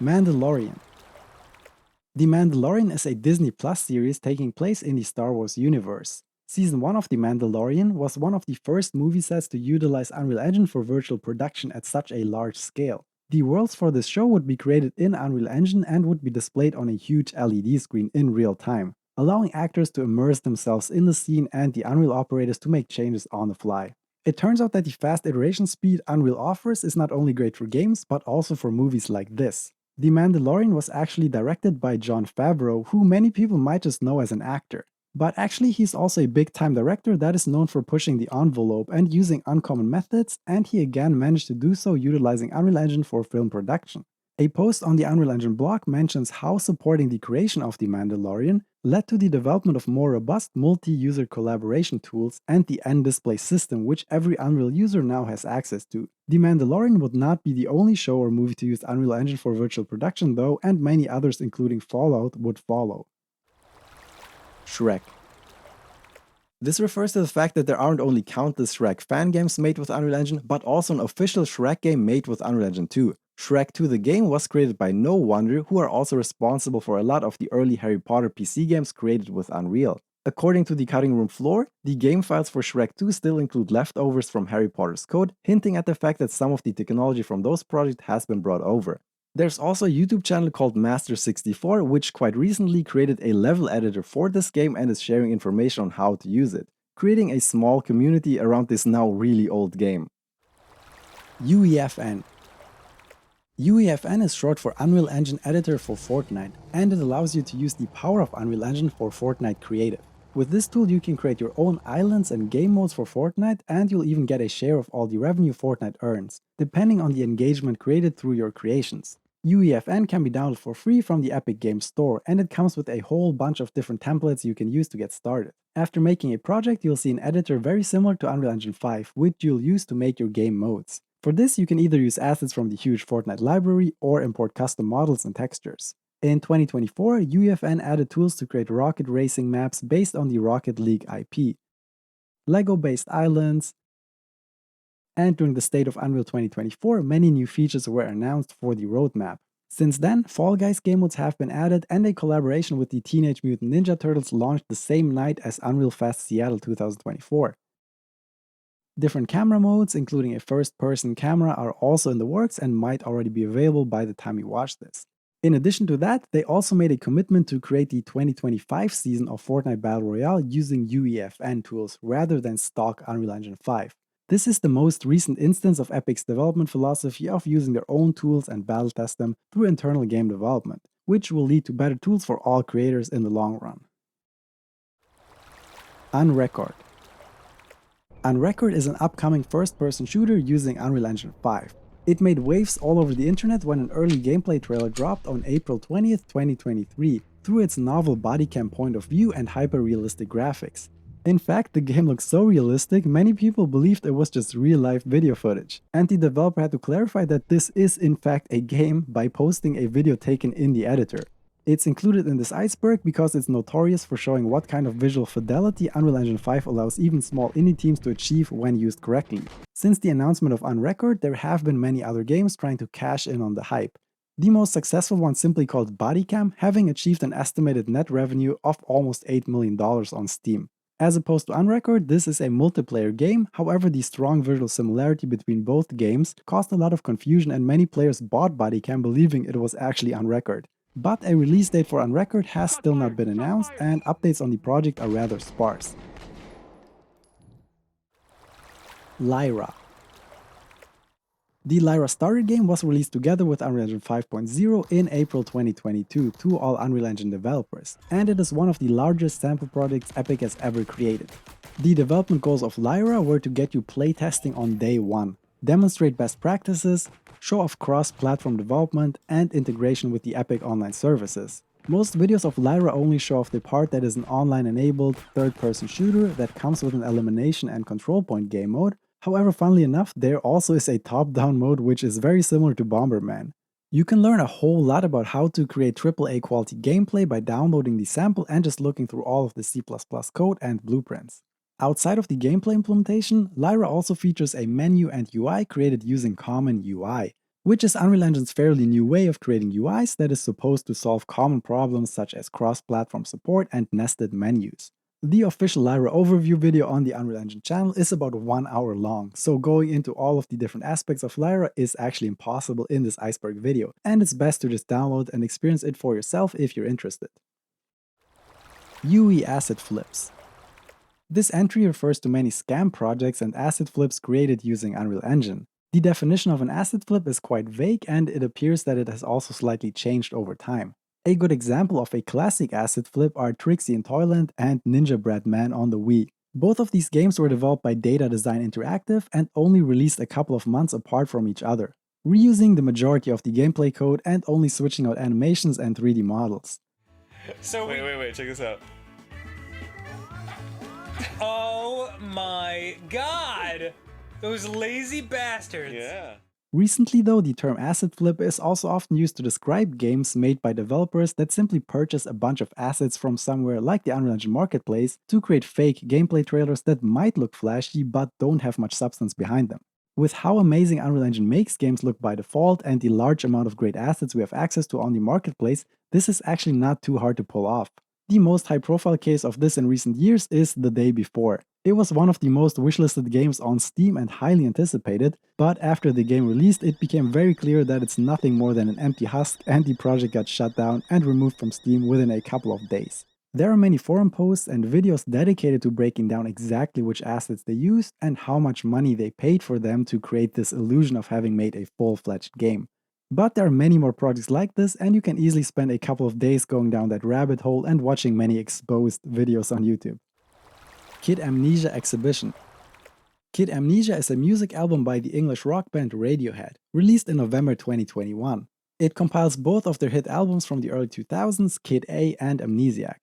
Mandalorian. The Mandalorian is a Disney Plus series taking place in the Star Wars universe. Season 1 of The Mandalorian was one of the first movie sets to utilize Unreal Engine for virtual production at such a large scale. The worlds for this show would be created in Unreal Engine and would be displayed on a huge LED screen in real time, allowing actors to immerse themselves in the scene and the Unreal operators to make changes on the fly. It turns out that the fast iteration speed Unreal offers is not only great for games, but also for movies like this. The Mandalorian was actually directed by Jon Favreau, who many people might just know as an actor. But actually, he's also a big-time director that is known for pushing the envelope and using uncommon methods, and he again managed to do so utilizing Unreal Engine for film production. A post on the Unreal Engine blog mentions how supporting the creation of The Mandalorian led to the development of more robust multi-user collaboration tools and the end-display system which every Unreal user now has access to. The Mandalorian would not be the only show or movie to use Unreal Engine for virtual production though, and many others including Fallout would follow. Shrek. This refers to the fact that there aren't only countless Shrek fan games made with Unreal Engine, but also an official Shrek game made with Unreal Engine 2. Shrek 2 the game was created by No Wonder, who are also responsible for a lot of the early Harry Potter PC games created with Unreal. According to the cutting room floor, the game files for Shrek 2 still include leftovers from Harry Potter's code, hinting at the fact that some of the technology from those projects has been brought over. There's also a YouTube channel called Master64, which quite recently created a level editor for this game and is sharing information on how to use it, creating a small community around this now really old game. UEFN. UEFN is short for Unreal Engine Editor for Fortnite, and it allows you to use the power of Unreal Engine for Fortnite Creative. With this tool you can create your own islands and game modes for Fortnite, and you'll even get a share of all the revenue Fortnite earns, depending on the engagement created through your creations. UEFN can be downloaded for free from the Epic Games Store, and it comes with a whole bunch of different templates you can use to get started. After making a project, you'll see an editor very similar to Unreal Engine 5, which you'll use to make your game modes. For this, you can either use assets from the huge Fortnite library or import custom models and textures. In 2024, UEFN added tools to create rocket racing maps based on the Rocket League IP, Lego-based islands, and during the State of Unreal 2024, many new features were announced for the roadmap. Since then, Fall Guys game modes have been added, and a collaboration with the Teenage Mutant Ninja Turtles launched the same night as Unreal Fest Seattle 2024. Different camera modes, including a first-person camera, are also in the works and might already be available by the time you watch this. In addition to that, they also made a commitment to create the 2025 season of Fortnite Battle Royale using UEFN tools rather than stock Unreal Engine 5. This is the most recent instance of Epic's development philosophy of using their own tools and battle test them through internal game development, which will lead to better tools for all creators in the long run. Unrecord. Unrecord is an upcoming first-person shooter using Unreal Engine 5. It made waves all over the internet when an early gameplay trailer dropped on April 20th, 2023, through its novel bodycam point of view and hyper-realistic graphics. In fact, the game looks so realistic, many people believed it was just real-life video footage, and the developer had to clarify that this is in fact a game by posting a video taken in the editor. It's included in this Iceberg because it's notorious for showing what kind of visual fidelity Unreal Engine 5 allows even small indie teams to achieve when used correctly. Since the announcement of Unrecord, there have been many other games trying to cash in on the hype. The most successful one, simply called Bodycam, having achieved an estimated net revenue of almost $8 million on Steam. As opposed to Unrecord, this is a multiplayer game, however the strong visual similarity between both games caused a lot of confusion and many players bought Bodycam believing it was actually Unrecord. But a release date for Unrecord has still not been announced, and updates on the project are rather sparse. Lyra. The Lyra starter game was released together with Unreal Engine 5.0 in April 2022 to all Unreal Engine developers, and it is one of the largest sample projects Epic has ever created. The development goals of Lyra were to get you playtesting on day one, demonstrate best practices, show off cross-platform development, and integration with the Epic online services. Most videos of Lyra only show off the part that is an online-enabled, third-person shooter that comes with an elimination and control point game mode. However, funnily enough, there also is a top-down mode which is very similar to Bomberman. You can learn a whole lot about how to create AAA quality gameplay by downloading the sample and just looking through all of the C++ code and blueprints. Outside of the gameplay implementation, Lyra also features a menu and UI created using Common UI, which is Unreal Engine's fairly new way of creating UIs that is supposed to solve common problems such as cross-platform support and nested menus. The official Lyra overview video on the Unreal Engine channel is about 1 hour long, so going into all of the different aspects of Lyra is actually impossible in this Iceberg video, and it's best to just download and experience it for yourself if you're interested. UE asset flips. This entry refers to many scam projects and asset flips created using Unreal Engine. The definition of an asset flip is quite vague, and it appears that it has also slightly changed over time. A good example of a classic asset flip are Trixie in Toyland and Ninja Bread Man on the Wii. Both of these games were developed by Data Design Interactive and only released a couple of months apart from each other, reusing the majority of the gameplay code and only switching out animations and 3D models. So wait, check this out. Oh my god! Those lazy bastards! Yeah. Recently though, the term asset flip is also often used to describe games made by developers that simply purchase a bunch of assets from somewhere like the Unreal Engine Marketplace to create fake gameplay trailers that might look flashy but don't have much substance behind them. With how amazing Unreal Engine makes games look by default and the large amount of great assets we have access to on the Marketplace, this is actually not too hard to pull off. The most high-profile case of this in recent years is The Day Before. It was one of the most wishlisted games on Steam and highly anticipated, but after the game released it became very clear that it's nothing more than an empty husk and the project got shut down and removed from Steam within a couple of days. There are many forum posts and videos dedicated to breaking down exactly which assets they used and how much money they paid for them to create this illusion of having made a full-fledged game. But there are many more projects like this, and you can easily spend a couple of days going down that rabbit hole and watching many exposed videos on YouTube. Kid Amnesia Exhibition. Kid Amnesia is a music album by the English rock band Radiohead, released in November 2021. It compiles both of their hit albums from the early 2000s, Kid A and Amnesiac.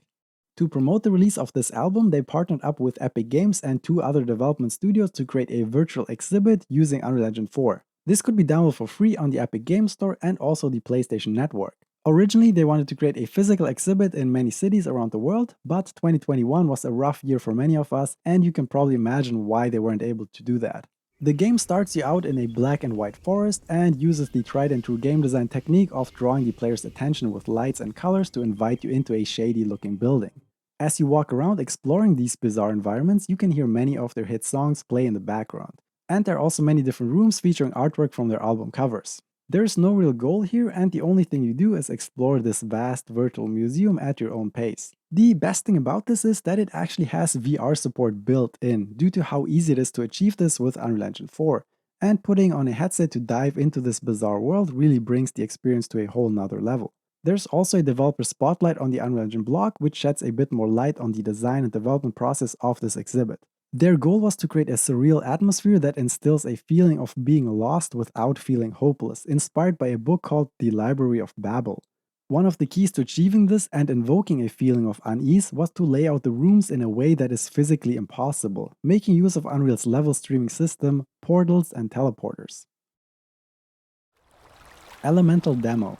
To promote the release of this album, they partnered up with Epic Games and 2 other development studios to create a virtual exhibit using Unreal Engine 4. This could be downloaded for free on the Epic Games Store and also the PlayStation Network. Originally, they wanted to create a physical exhibit in many cities around the world, but 2021 was a rough year for many of us, and you can probably imagine why they weren't able to do that. The game starts you out in a black and white forest and uses the tried and true game design technique of drawing the player's attention with lights and colors to invite you into a shady looking building. As you walk around exploring these bizarre environments, you can hear many of their hit songs play in the background. And there are also many different rooms featuring artwork from their album covers. There is no real goal here, and the only thing you do is explore this vast virtual museum at your own pace. The best thing about this is that it actually has VR support built in, due to how easy it is to achieve this with Unreal Engine 4, and putting on a headset to dive into this bizarre world really brings the experience to a whole nother level. There's also a developer spotlight on the Unreal Engine blog, which sheds a bit more light on the design and development process of this exhibit. Their goal was to create a surreal atmosphere that instills a feeling of being lost without feeling hopeless, inspired by a book called The Library of Babel. One of the keys to achieving this and invoking a feeling of unease was to lay out the rooms in a way that is physically impossible, making use of Unreal's level streaming system, portals, and teleporters. Elemental Demo.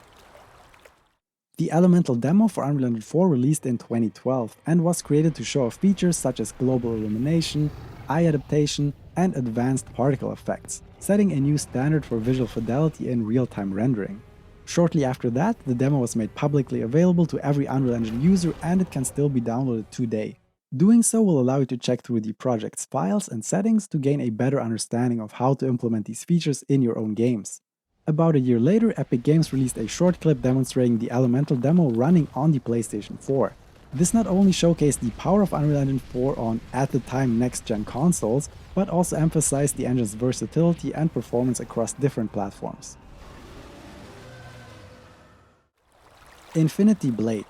The Elemental demo for Unreal Engine 4 released in 2012 and was created to show off features such as global illumination, eye adaptation, and advanced particle effects, setting a new standard for visual fidelity in real-time rendering. Shortly after that, the demo was made publicly available to every Unreal Engine user and it can still be downloaded today. Doing so will allow you to check through the project's files and settings to gain a better understanding of how to implement these features in your own games. About a year later, Epic Games released a short clip demonstrating the Elemental demo running on the PlayStation 4. This not only showcased the power of Unreal Engine 4 on, at the time, next-gen consoles, but also emphasized the engine's versatility and performance across different platforms. Infinity Blade.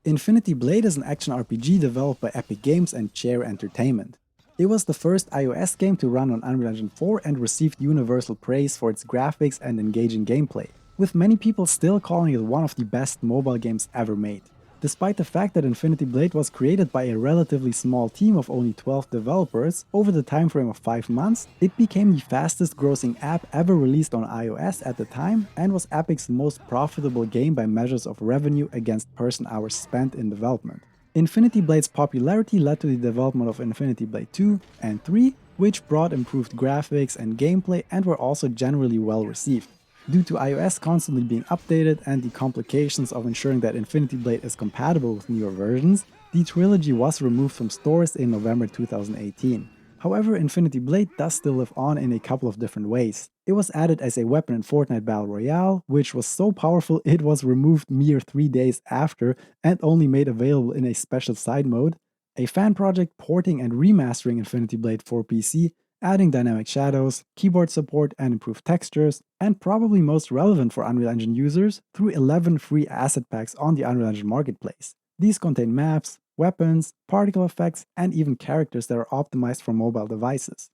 Infinity Blade is an action RPG developed by Epic Games and Chair Entertainment. It was the first iOS game to run on Unreal Engine 4 and received universal praise for its graphics and engaging gameplay, with many people still calling it one of the best mobile games ever made. Despite the fact that Infinity Blade was created by a relatively small team of only 12 developers over the timeframe of 5 months, it became the fastest grossing app ever released on iOS at the time and was Epic's most profitable game by measures of revenue against person hours spent in development. Infinity Blade's popularity led to the development of Infinity Blade 2 and 3, which brought improved graphics and gameplay and were also generally well received. Due to iOS constantly being updated and the complications of ensuring that Infinity Blade is compatible with newer versions, the trilogy was removed from stores in November 2018. However, Infinity Blade does still live on in a couple of different ways. It was added as a weapon in Fortnite Battle Royale, which was so powerful it was removed mere 3 days after and only made available in a special side mode, a fan project porting and remastering Infinity Blade for PC, adding dynamic shadows, keyboard support and improved textures, and probably most relevant for Unreal Engine users, through 11 free asset packs on the Unreal Engine marketplace. These contain maps, weapons, particle effects, and even characters that are optimized for mobile devices.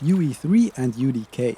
UE3 and UDK.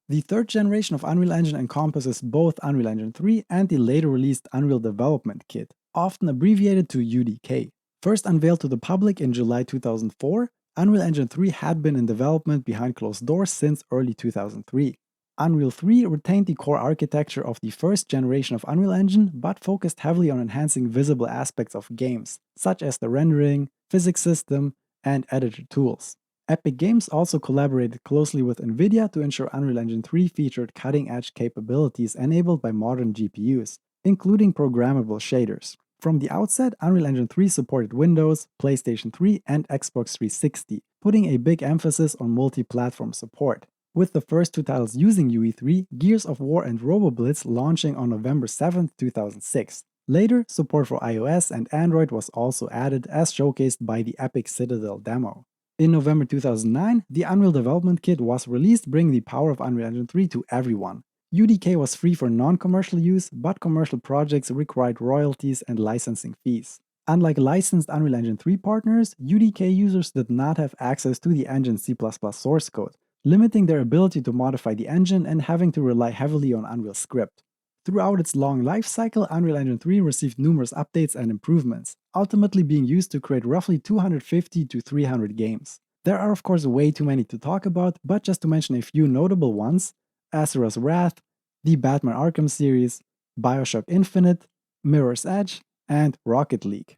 The third generation of Unreal Engine encompasses both Unreal Engine 3 and the later released Unreal Development Kit, often abbreviated to UDK. First unveiled to the public in July 2004, Unreal Engine 3 had been in development behind closed doors since early 2003. Unreal 3 retained the core architecture of the first generation of Unreal Engine, but focused heavily on enhancing visible aspects of games, such as the rendering, physics system, and editor tools. Epic Games also collaborated closely with NVIDIA to ensure Unreal Engine 3 featured cutting-edge capabilities enabled by modern GPUs, including programmable shaders. From the outset, Unreal Engine 3 supported Windows, PlayStation 3, and Xbox 360, putting a big emphasis on multi-platform support. With the first two titles using UE3, Gears of War and RoboBlitz launching on November 7, 2006. Later, support for iOS and Android was also added as showcased by the Epic Citadel demo. In November 2009, the Unreal Development Kit was released, bringing the power of Unreal Engine 3 to everyone. UDK was free for non-commercial use, but commercial projects required royalties and licensing fees. Unlike licensed Unreal Engine 3 partners, UDK users did not have access to the engine's C++ source code, limiting their ability to modify the engine and having to rely heavily on Unreal Script. Throughout its long life cycle, Unreal Engine 3 received numerous updates and improvements, ultimately being used to create roughly 250 to 300 games. There are of course way too many to talk about, but just to mention a few notable ones: Asura's Wrath, the Batman Arkham series, BioShock Infinite, Mirror's Edge, and Rocket League.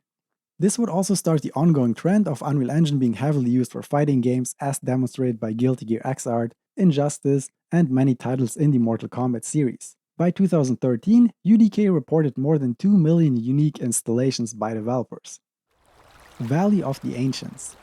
This would also start the ongoing trend of Unreal Engine being heavily used for fighting games, as demonstrated by Guilty Gear Xrd, Injustice, and many titles in the Mortal Kombat series. By 2013, UDK reported more than 2 million unique installations by developers. Valley of the Ancients.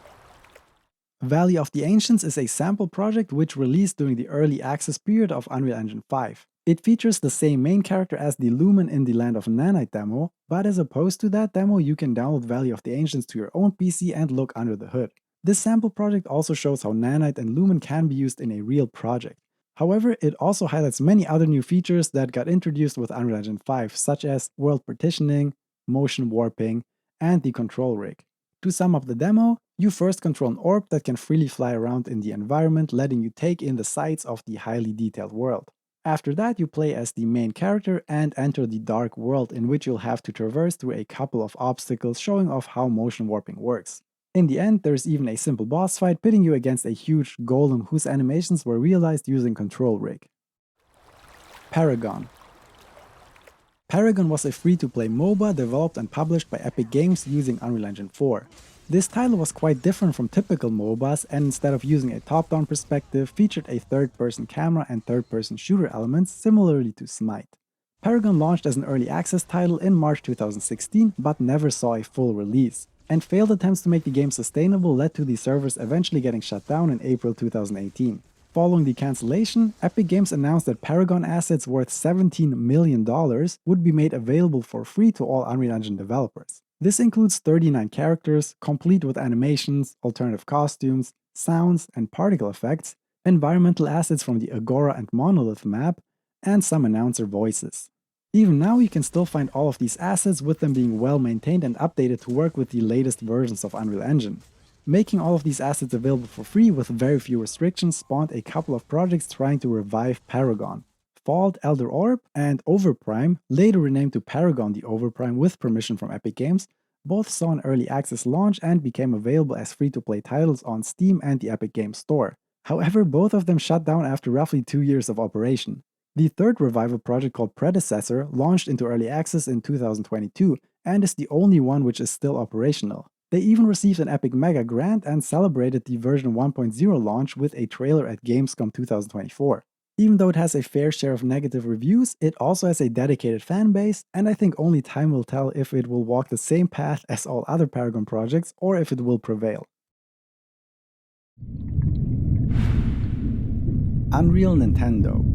Valley of the Ancients is a sample project which released during the early access period of Unreal Engine 5. It features the same main character as the Lumen in the Land of Nanite demo, but as opposed to that demo, you can download Valley of the Ancients to your own PC and look under the hood. This sample project also shows how Nanite and Lumen can be used in a real project. However, it also highlights many other new features that got introduced with Unreal Engine 5, such as world partitioning, motion warping, and the control rig. To sum up the demo, you first control an orb that can freely fly around in the environment, letting you take in the sights of the highly detailed world. After that, you play as the main character and enter the dark world, in which you'll have to traverse through a couple of obstacles showing off how motion warping works. In the end, there's even a simple boss fight pitting you against a huge golem whose animations were realized using control rig. Paragon. Paragon was a free-to-play MOBA developed and published by Epic Games using Unreal Engine 4. This title was quite different from typical MOBAs, and instead of using a top-down perspective, featured a third-person camera and third-person shooter elements similarly to Smite. Paragon launched as an early access title in March 2016, but never saw a full release. And failed attempts to make the game sustainable led to the servers eventually getting shut down in April 2018. Following the cancellation, Epic Games announced that Paragon assets worth $17 million would be made available for free to all Unreal Engine developers. This includes 39 characters, complete with animations, alternative costumes, sounds, and particle effects, environmental assets from the Agora and Monolith map, and some announcer voices. Even now, you can still find all of these assets with them being well maintained and updated to work with the latest versions of Unreal Engine. Making all of these assets available for free with very few restrictions spawned a couple of projects trying to revive Paragon. Fault, Elder Orb, and Overprime, later renamed to Paragon the Overprime with permission from Epic Games, both saw an early access launch and became available as free-to-play titles on Steam and the Epic Games Store. However, both of them shut down after roughly 2 years of operation. The third revival project called Predecessor launched into early access in 2022 and is the only one which is still operational. They even received an Epic Mega Grant and celebrated the version 1.0 launch with a trailer at Gamescom 2024. Even though it has a fair share of negative reviews, it also has a dedicated fanbase, and I think only time will tell if it will walk the same path as all other Paragon projects or if it will prevail. Unreal Nintendo.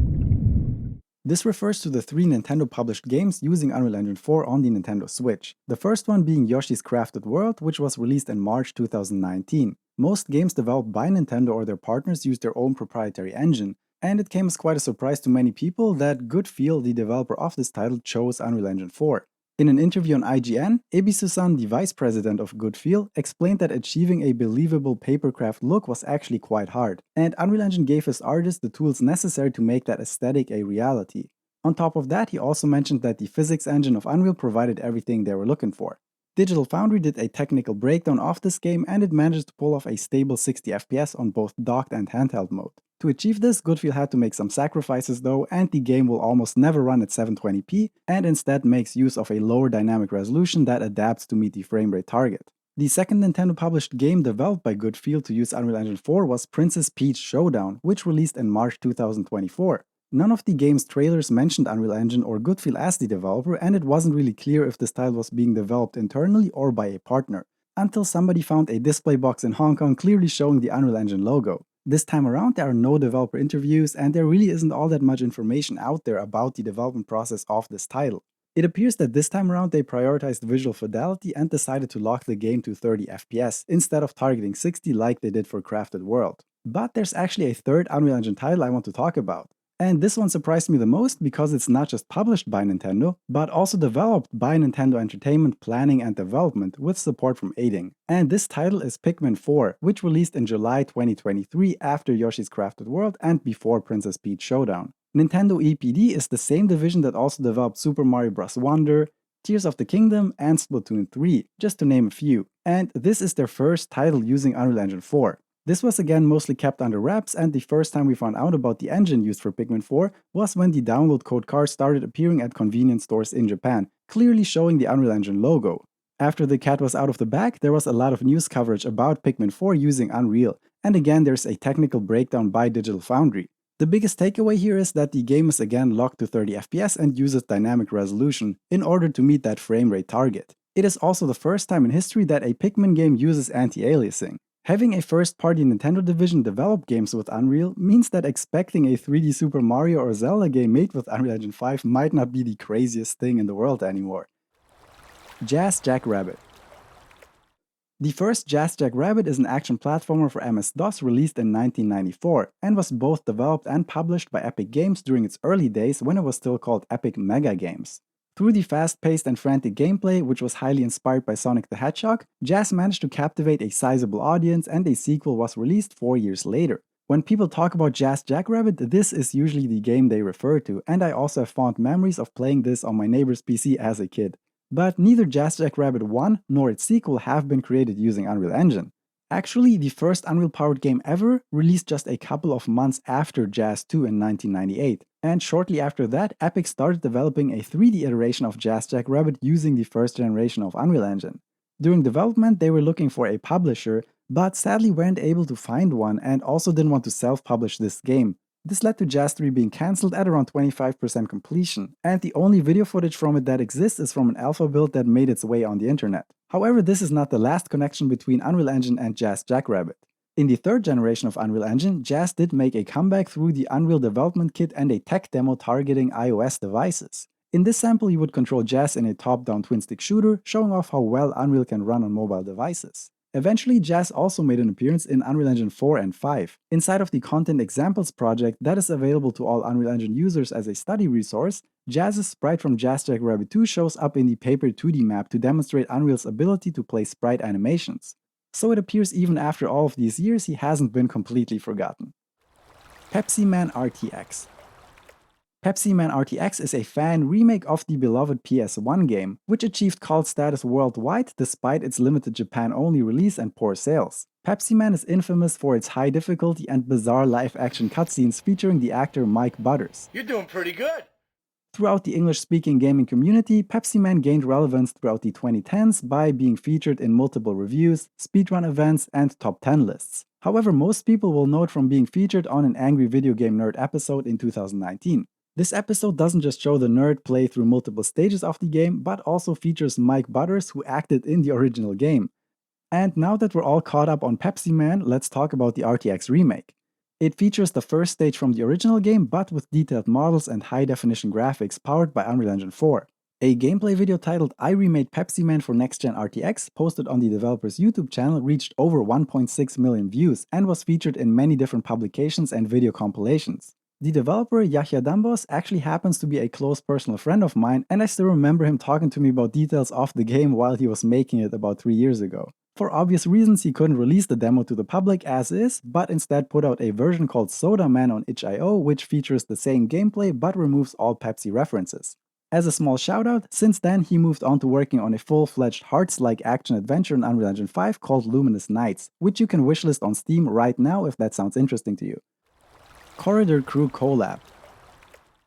This refers to the 3 Nintendo-published games using Unreal Engine 4 on the Nintendo Switch. The first one being Yoshi's Crafted World, which was released in March 2019. Most games developed by Nintendo or their partners use their own proprietary engine, and it came as quite a surprise to many people that Goodfeel, the developer of this title, chose Unreal Engine 4. In an interview on IGN, Ebisu-san, the vice president of Goodfeel, explained that achieving a believable papercraft look was actually quite hard, and Unreal Engine gave his artists the tools necessary to make that aesthetic a reality. On top of that, he also mentioned that the physics engine of Unreal provided everything they were looking for. Digital Foundry did a technical breakdown of this game and it managed to pull off a stable 60 FPS on both docked and handheld mode. To achieve this, Goodfeel had to make some sacrifices though, and the game will almost never run at 720p and instead makes use of a lower dynamic resolution that adapts to meet the frame rate target. The second Nintendo published game developed by Goodfeel to use Unreal Engine 4 was Princess Peach Showdown, which released in March 2024. None of the game's trailers mentioned Unreal Engine or Goodfeel as the developer, and it wasn't really clear if this title was being developed internally or by a partner, until somebody found a display box in Hong Kong clearly showing the Unreal Engine logo. This time around, there are no developer interviews, and there really isn't all that much information out there about the development process of this title. It appears that this time around they prioritized visual fidelity and decided to lock the game to 30 FPS instead of targeting 60 like they did for Crafted World. But there's actually a third Unreal Engine title I want to talk about. And this one surprised me the most because it's not just published by Nintendo, but also developed by Nintendo Entertainment Planning and Development with support from Aiding. And this title is Pikmin 4, which released in July 2023 after Yoshi's Crafted World and before Princess Peach Showdown. Nintendo EPD is the same division that also developed Super Mario Bros. Wonder, Tears of the Kingdom, and Splatoon 3, just to name a few. And this is their first title using Unreal Engine 4. This was again mostly kept under wraps, and the first time we found out about the engine used for Pikmin 4 was when the download code card started appearing at convenience stores in Japan, clearly showing the Unreal Engine logo. After the cat was out of the bag, there was a lot of news coverage about Pikmin 4 using Unreal, and again there's a technical breakdown by Digital Foundry. The biggest takeaway here is that the game is again locked to 30 FPS and uses dynamic resolution in order to meet that frame rate target. It is also the first time in history that a Pikmin game uses anti-aliasing. Having a first-party Nintendo division develop games with Unreal means that expecting a 3D Super Mario or Zelda game made with Unreal Engine 5 might not be the craziest thing in the world anymore. Jazz Jackrabbit. The first Jazz Jackrabbit is an action platformer for MS-DOS released in 1994 and was both developed and published by Epic Games during its early days when it was still called Epic Mega Games. Through the fast-paced and frantic gameplay, which was highly inspired by Sonic the Hedgehog, Jazz managed to captivate a sizable audience and a sequel was released 4 years later. When people talk about Jazz Jackrabbit, this is usually the game they refer to, and I also have fond memories of playing this on my neighbor's PC as a kid. But neither Jazz Jackrabbit 1 nor its sequel have been created using Unreal Engine. Actually, the first Unreal-powered game ever released just a couple of months after Jazz 2 in 1998, and shortly after that, Epic started developing a 3D iteration of Jazz Jackrabbit using the first generation of Unreal Engine. During development, they were looking for a publisher, but sadly weren't able to find one and also didn't want to self-publish this game. This led to Jazz 3 being cancelled at around 25% completion, and the only video footage from it that exists is from an alpha build that made its way on the internet. However, this is not the last connection between Unreal Engine and Jazz Jackrabbit. In the third generation of Unreal Engine, Jazz did make a comeback through the Unreal Development Kit and a tech demo targeting iOS devices. In this sample, you would control Jazz in a top-down twin-stick shooter, showing off how well Unreal can run on mobile devices. Eventually, Jazz also made an appearance in Unreal Engine 4 and 5. Inside of the Content Examples project that is available to all Unreal Engine users as a study resource, Jazz's sprite from Jazz Jackrabbit 2 shows up in the Paper 2D map to demonstrate Unreal's ability to play sprite animations. So it appears even after all of these years he hasn't been completely forgotten. Pepsi Man RTX. Pepsi Man RTX is a fan remake of the beloved PS1 game, which achieved cult status worldwide despite its limited Japan-only release and poor sales. Pepsi Man is infamous for its high difficulty and bizarre live-action cutscenes featuring the actor Mike Butters. You're doing pretty good! Throughout the English-speaking gaming community, Pepsi Man gained relevance throughout the 2010s by being featured in multiple reviews, speedrun events, and top 10 lists. However, most people will know it from being featured on an Angry Video Game Nerd episode in 2019. This episode doesn't just show the nerd play through multiple stages of the game, but also features Mike Butters, who acted in the original game. And now that we're all caught up on Pepsi Man, let's talk about the RTX remake. It features the first stage from the original game, but with detailed models and high-definition graphics powered by Unreal Engine 4. A gameplay video titled I Remade Pepsi Man for Next Gen RTX, posted on the developer's YouTube channel, reached over 1.6 million views and was featured in many different publications and video compilations. The developer, Yahya Dambos, actually happens to be a close personal friend of mine, and I still remember him talking to me about details of the game while he was making it about 3 years ago. For obvious reasons, he couldn't release the demo to the public as is, but instead put out a version called Soda Man on itch.io, which features the same gameplay but removes all Pepsi references. As a small shoutout, since then he moved on to working on a full-fledged Hearts-like action adventure in Unreal Engine 5 called Luminous Nights, which you can wishlist on Steam right now if that sounds interesting to you. Corridor Crew Collab.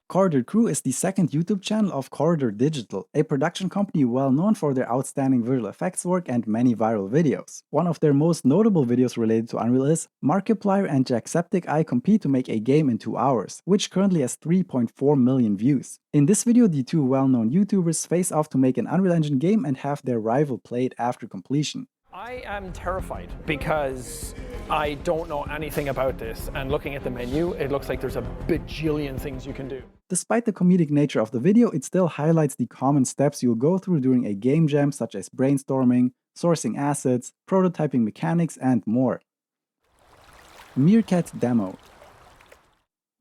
Corridor Crew is the second YouTube channel of Corridor Digital, a production company well known for their outstanding visual effects work and many viral videos. One of their most notable videos related to Unreal is Markiplier and Jacksepticeye compete to make a game in 2 hours, which currently has 3.4 million views. In this video, the two well-known YouTubers face off to make an Unreal Engine game and have their rival play it after completion. I am terrified because I don't know anything about this, and looking at the menu, it looks like there's a bajillion things you can do. Despite the comedic nature of the video, it still highlights the common steps you'll go through during a game jam, such as brainstorming, sourcing assets, prototyping mechanics, and more. Meerkat Demo.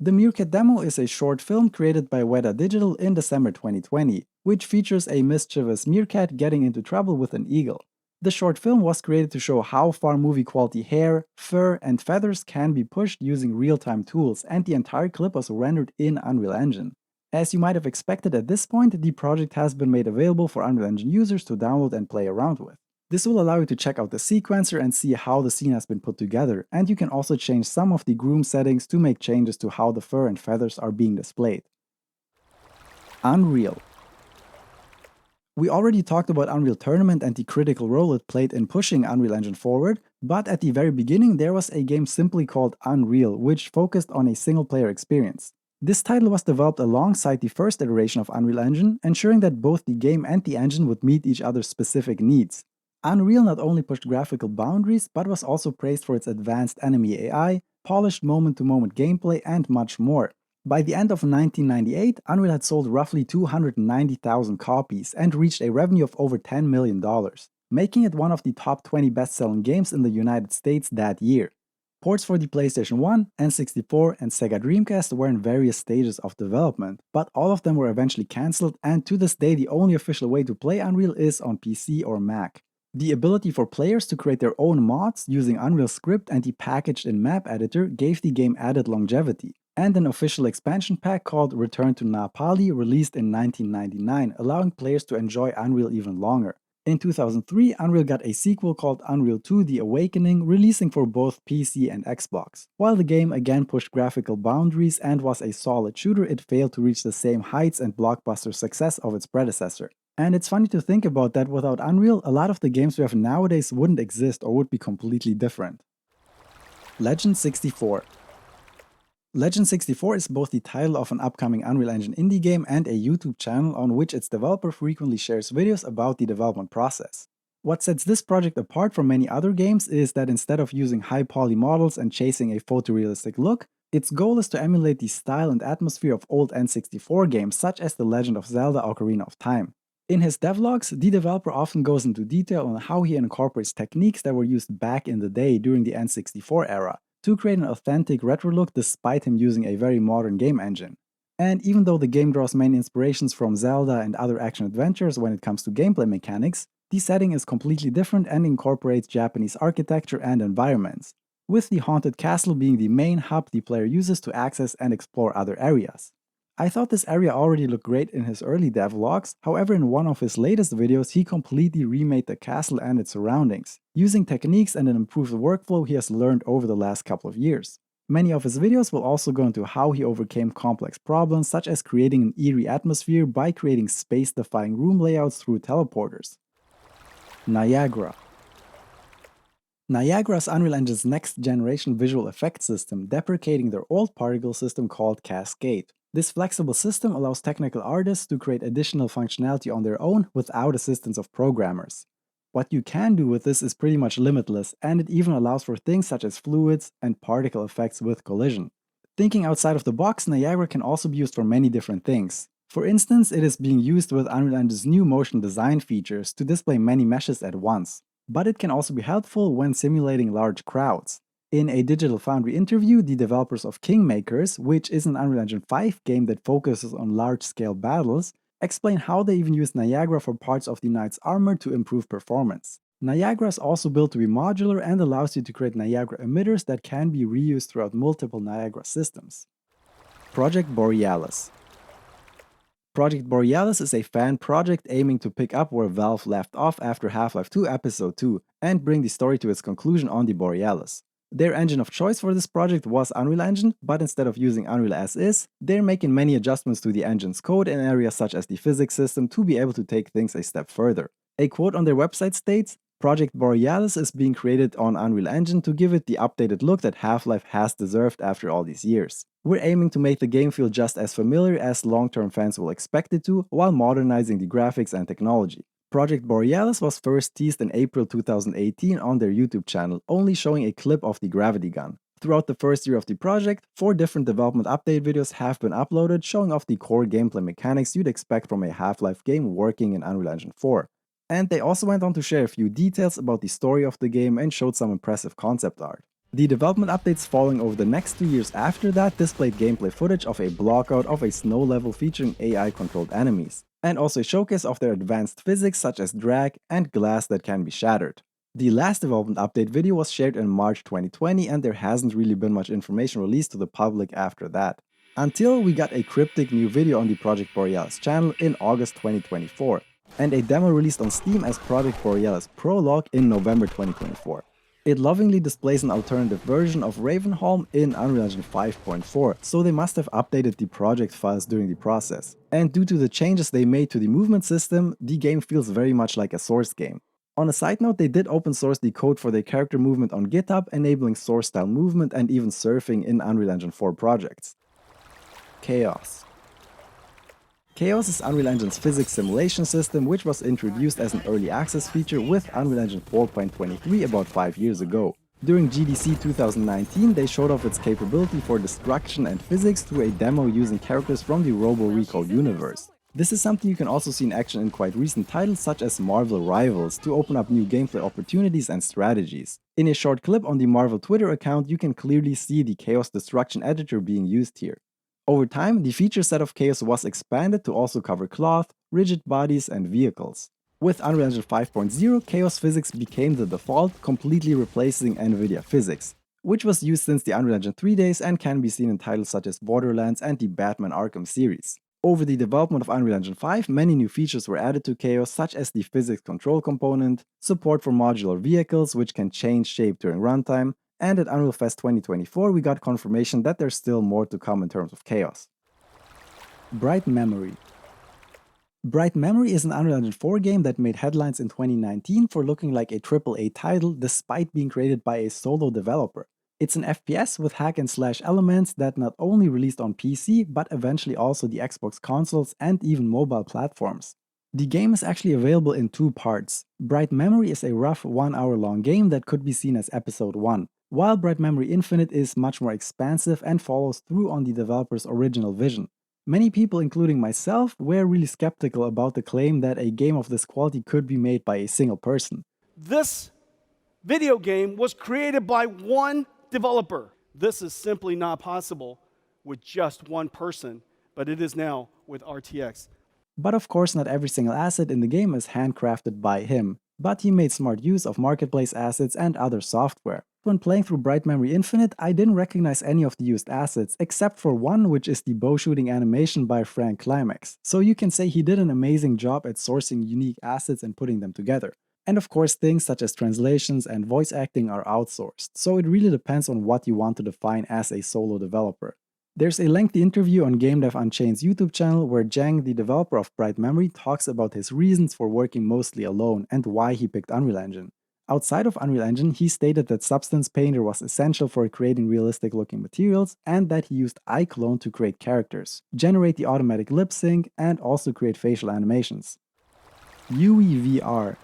The Meerkat Demo is a short film created by Weta Digital in December 2020, which features a mischievous meerkat getting into trouble with an eagle. The short film was created to show how far movie-quality hair, fur, and feathers can be pushed using real-time tools, and the entire clip was rendered in Unreal Engine. As you might have expected at this point, the project has been made available for Unreal Engine users to download and play around with. This will allow you to check out the sequencer and see how the scene has been put together, and you can also change some of the groom settings to make changes to how the fur and feathers are being displayed. Unreal. We already talked about Unreal Tournament and the critical role it played in pushing Unreal Engine forward, but at the very beginning there was a game simply called Unreal, which focused on a single-player experience. This title was developed alongside the first iteration of Unreal Engine, ensuring that both the game and the engine would meet each other's specific needs. Unreal not only pushed graphical boundaries, but was also praised for its advanced enemy AI, polished moment-to-moment gameplay, and much more. By the end of 1998, Unreal had sold roughly 290,000 copies and reached a revenue of over $10 million, making it one of the top 20 best-selling games in the United States that year. Ports for the PlayStation 1, N64, and Sega Dreamcast were in various stages of development, but all of them were eventually cancelled, and to this day the only official way to play Unreal is on PC or Mac. The ability for players to create their own mods using Unreal Script and the packaged-in map editor gave the game added longevity. And an official expansion pack called Return to Napali released in 1999, allowing players to enjoy Unreal even longer. In 2003, Unreal got a sequel called Unreal 2: The Awakening, releasing for both PC and Xbox. While the game again pushed graphical boundaries and was a solid shooter, it failed to reach the same heights and blockbuster success of its predecessor. And it's funny to think about that without Unreal, a lot of the games we have nowadays wouldn't exist or would be completely different. Legend 64. Legend 64 is both the title of an upcoming Unreal Engine indie game and a YouTube channel on which its developer frequently shares videos about the development process. What sets this project apart from many other games is that instead of using high-poly models and chasing a photorealistic look, its goal is to emulate the style and atmosphere of old N64 games such as The Legend of Zelda: Ocarina of Time. In his devlogs, the developer often goes into detail on how he incorporates techniques that were used back in the day during the N64 era to create an authentic retro look despite him using a very modern game engine. And even though the game draws many inspirations from Zelda and other action adventures when it comes to gameplay mechanics, the setting is completely different and incorporates Japanese architecture and environments, with the haunted castle being the main hub the player uses to access and explore other areas. I thought this area already looked great in his early devlogs, however in one of his latest videos he completely remade the castle and its surroundings, using techniques and an improved workflow he has learned over the last couple of years. Many of his videos will also go into how he overcame complex problems such as creating an eerie atmosphere by creating space-defying room layouts through teleporters. Niagara. Niagara is Unreal Engine's next-generation visual effects system, deprecating their old particle system called Cascade. This flexible system allows technical artists to create additional functionality on their own without assistance of programmers. What you can do with this is pretty much limitless, and it even allows for things such as fluids and particle effects with collision. Thinking outside of the box, Niagara can also be used for many different things. For instance, it is being used with Unreal Engine's new motion design features to display many meshes at once. But it can also be helpful when simulating large crowds. In a Digital Foundry interview, the developers of Kingmakers, which is an Unreal Engine 5 game that focuses on large-scale battles, explain how they even use Niagara for parts of the knight's armor to improve performance. Niagara is also built to be modular and allows you to create Niagara emitters that can be reused throughout multiple Niagara systems. Project Borealis. Project Borealis is a fan project aiming to pick up where Valve left off after Half-Life 2 Episode 2 and bring the story to its conclusion on the Borealis. Their engine of choice for this project was Unreal Engine, but instead of using Unreal as is, they're making many adjustments to the engine's code in areas such as the physics system to be able to take things a step further. A quote on their website states, "Project Borealis is being created on Unreal Engine to give it the updated look that Half-Life has deserved after all these years. We're aiming to make the game feel just as familiar as long-term fans will expect it to, while modernizing the graphics and technology." Project Borealis was first teased in April 2018 on their YouTube channel, only showing a clip of the gravity gun. Throughout the first year of the project, 4 different development update videos have been uploaded showing off the core gameplay mechanics you'd expect from a Half-Life game working in Unreal Engine 4. And they also went on to share a few details about the story of the game and showed some impressive concept art. The development updates following over the next 2 years after that displayed gameplay footage of a blockout of a snow level featuring AI-controlled enemies, and also a showcase of their advanced physics such as drag and glass that can be shattered. The last development update video was shared in March 2020 and there hasn't really been much information released to the public after that. Until we got a cryptic new video on the Project Borealis channel in August 2024, and a demo released on Steam as Project Borealis Prologue in November 2024. It lovingly displays an alternative version of Ravenholm in Unreal Engine 5.4, so they must have updated the project files during the process. And due to the changes they made to the movement system, the game feels very much like a Source game. On a side note, they did open source the code for their character movement on GitHub, enabling Source-style movement and even surfing in Unreal Engine 4 projects. Chaos. Chaos is Unreal Engine's physics simulation system, which was introduced as an early access feature with Unreal Engine 4.23 about 5 years ago. During GDC 2019, they showed off its capability for destruction and physics through a demo using characters from the Robo Recall universe. This is something you can also see in action in quite recent titles such as Marvel Rivals to open up new gameplay opportunities and strategies. In a short clip on the Marvel Twitter account, you can clearly see the Chaos Destruction editor being used here. Over time, the feature set of Chaos was expanded to also cover cloth, rigid bodies, and vehicles. With Unreal Engine 5.0, Chaos Physics became the default, completely replacing NVIDIA Physics, which was used since the Unreal Engine 3 days and can be seen in titles such as Borderlands and the Batman Arkham series. Over the development of Unreal Engine 5, many new features were added to Chaos, such as the physics control component, support for modular vehicles which can change shape during runtime, and at Unreal Fest 2024 we got confirmation that there's still more to come in terms of Chaos. Bright Memory. Bright Memory is an Unreal Engine 4 game that made headlines in 2019 for looking like a AAA title despite being created by a solo developer. It's an FPS with hack and slash elements that not only released on PC, but eventually also the Xbox consoles and even mobile platforms. The game is actually available in 2 parts. Bright Memory is a rough 1 hour long game that could be seen as episode 1, while Bright Memory Infinite is much more expansive and follows through on the developer's original vision. Many people, including myself, were really skeptical about the claim that a game of this quality could be made by a single person. This video game was created by one developer. This is simply not possible with just one person, but it is now with RTX. But of course, not every single asset in the game is handcrafted by him, but he made smart use of marketplace assets and other software. When playing through Bright Memory Infinite, I didn't recognize any of the used assets, except for one, which is the bow shooting animation by Frank Climax. So you can say he did an amazing job at sourcing unique assets and putting them together. And of course, things such as translations and voice acting are outsourced, so it really depends on what you want to define as a solo developer. There's a lengthy interview on GameDev Unchained's YouTube channel where Jang, the developer of Bright Memory, talks about his reasons for working mostly alone and why he picked Unreal Engine. Outside of Unreal Engine, he stated that Substance Painter was essential for creating realistic looking materials and that he used iClone to create characters, generate the automatic lip sync, and also create facial animations. UEVR.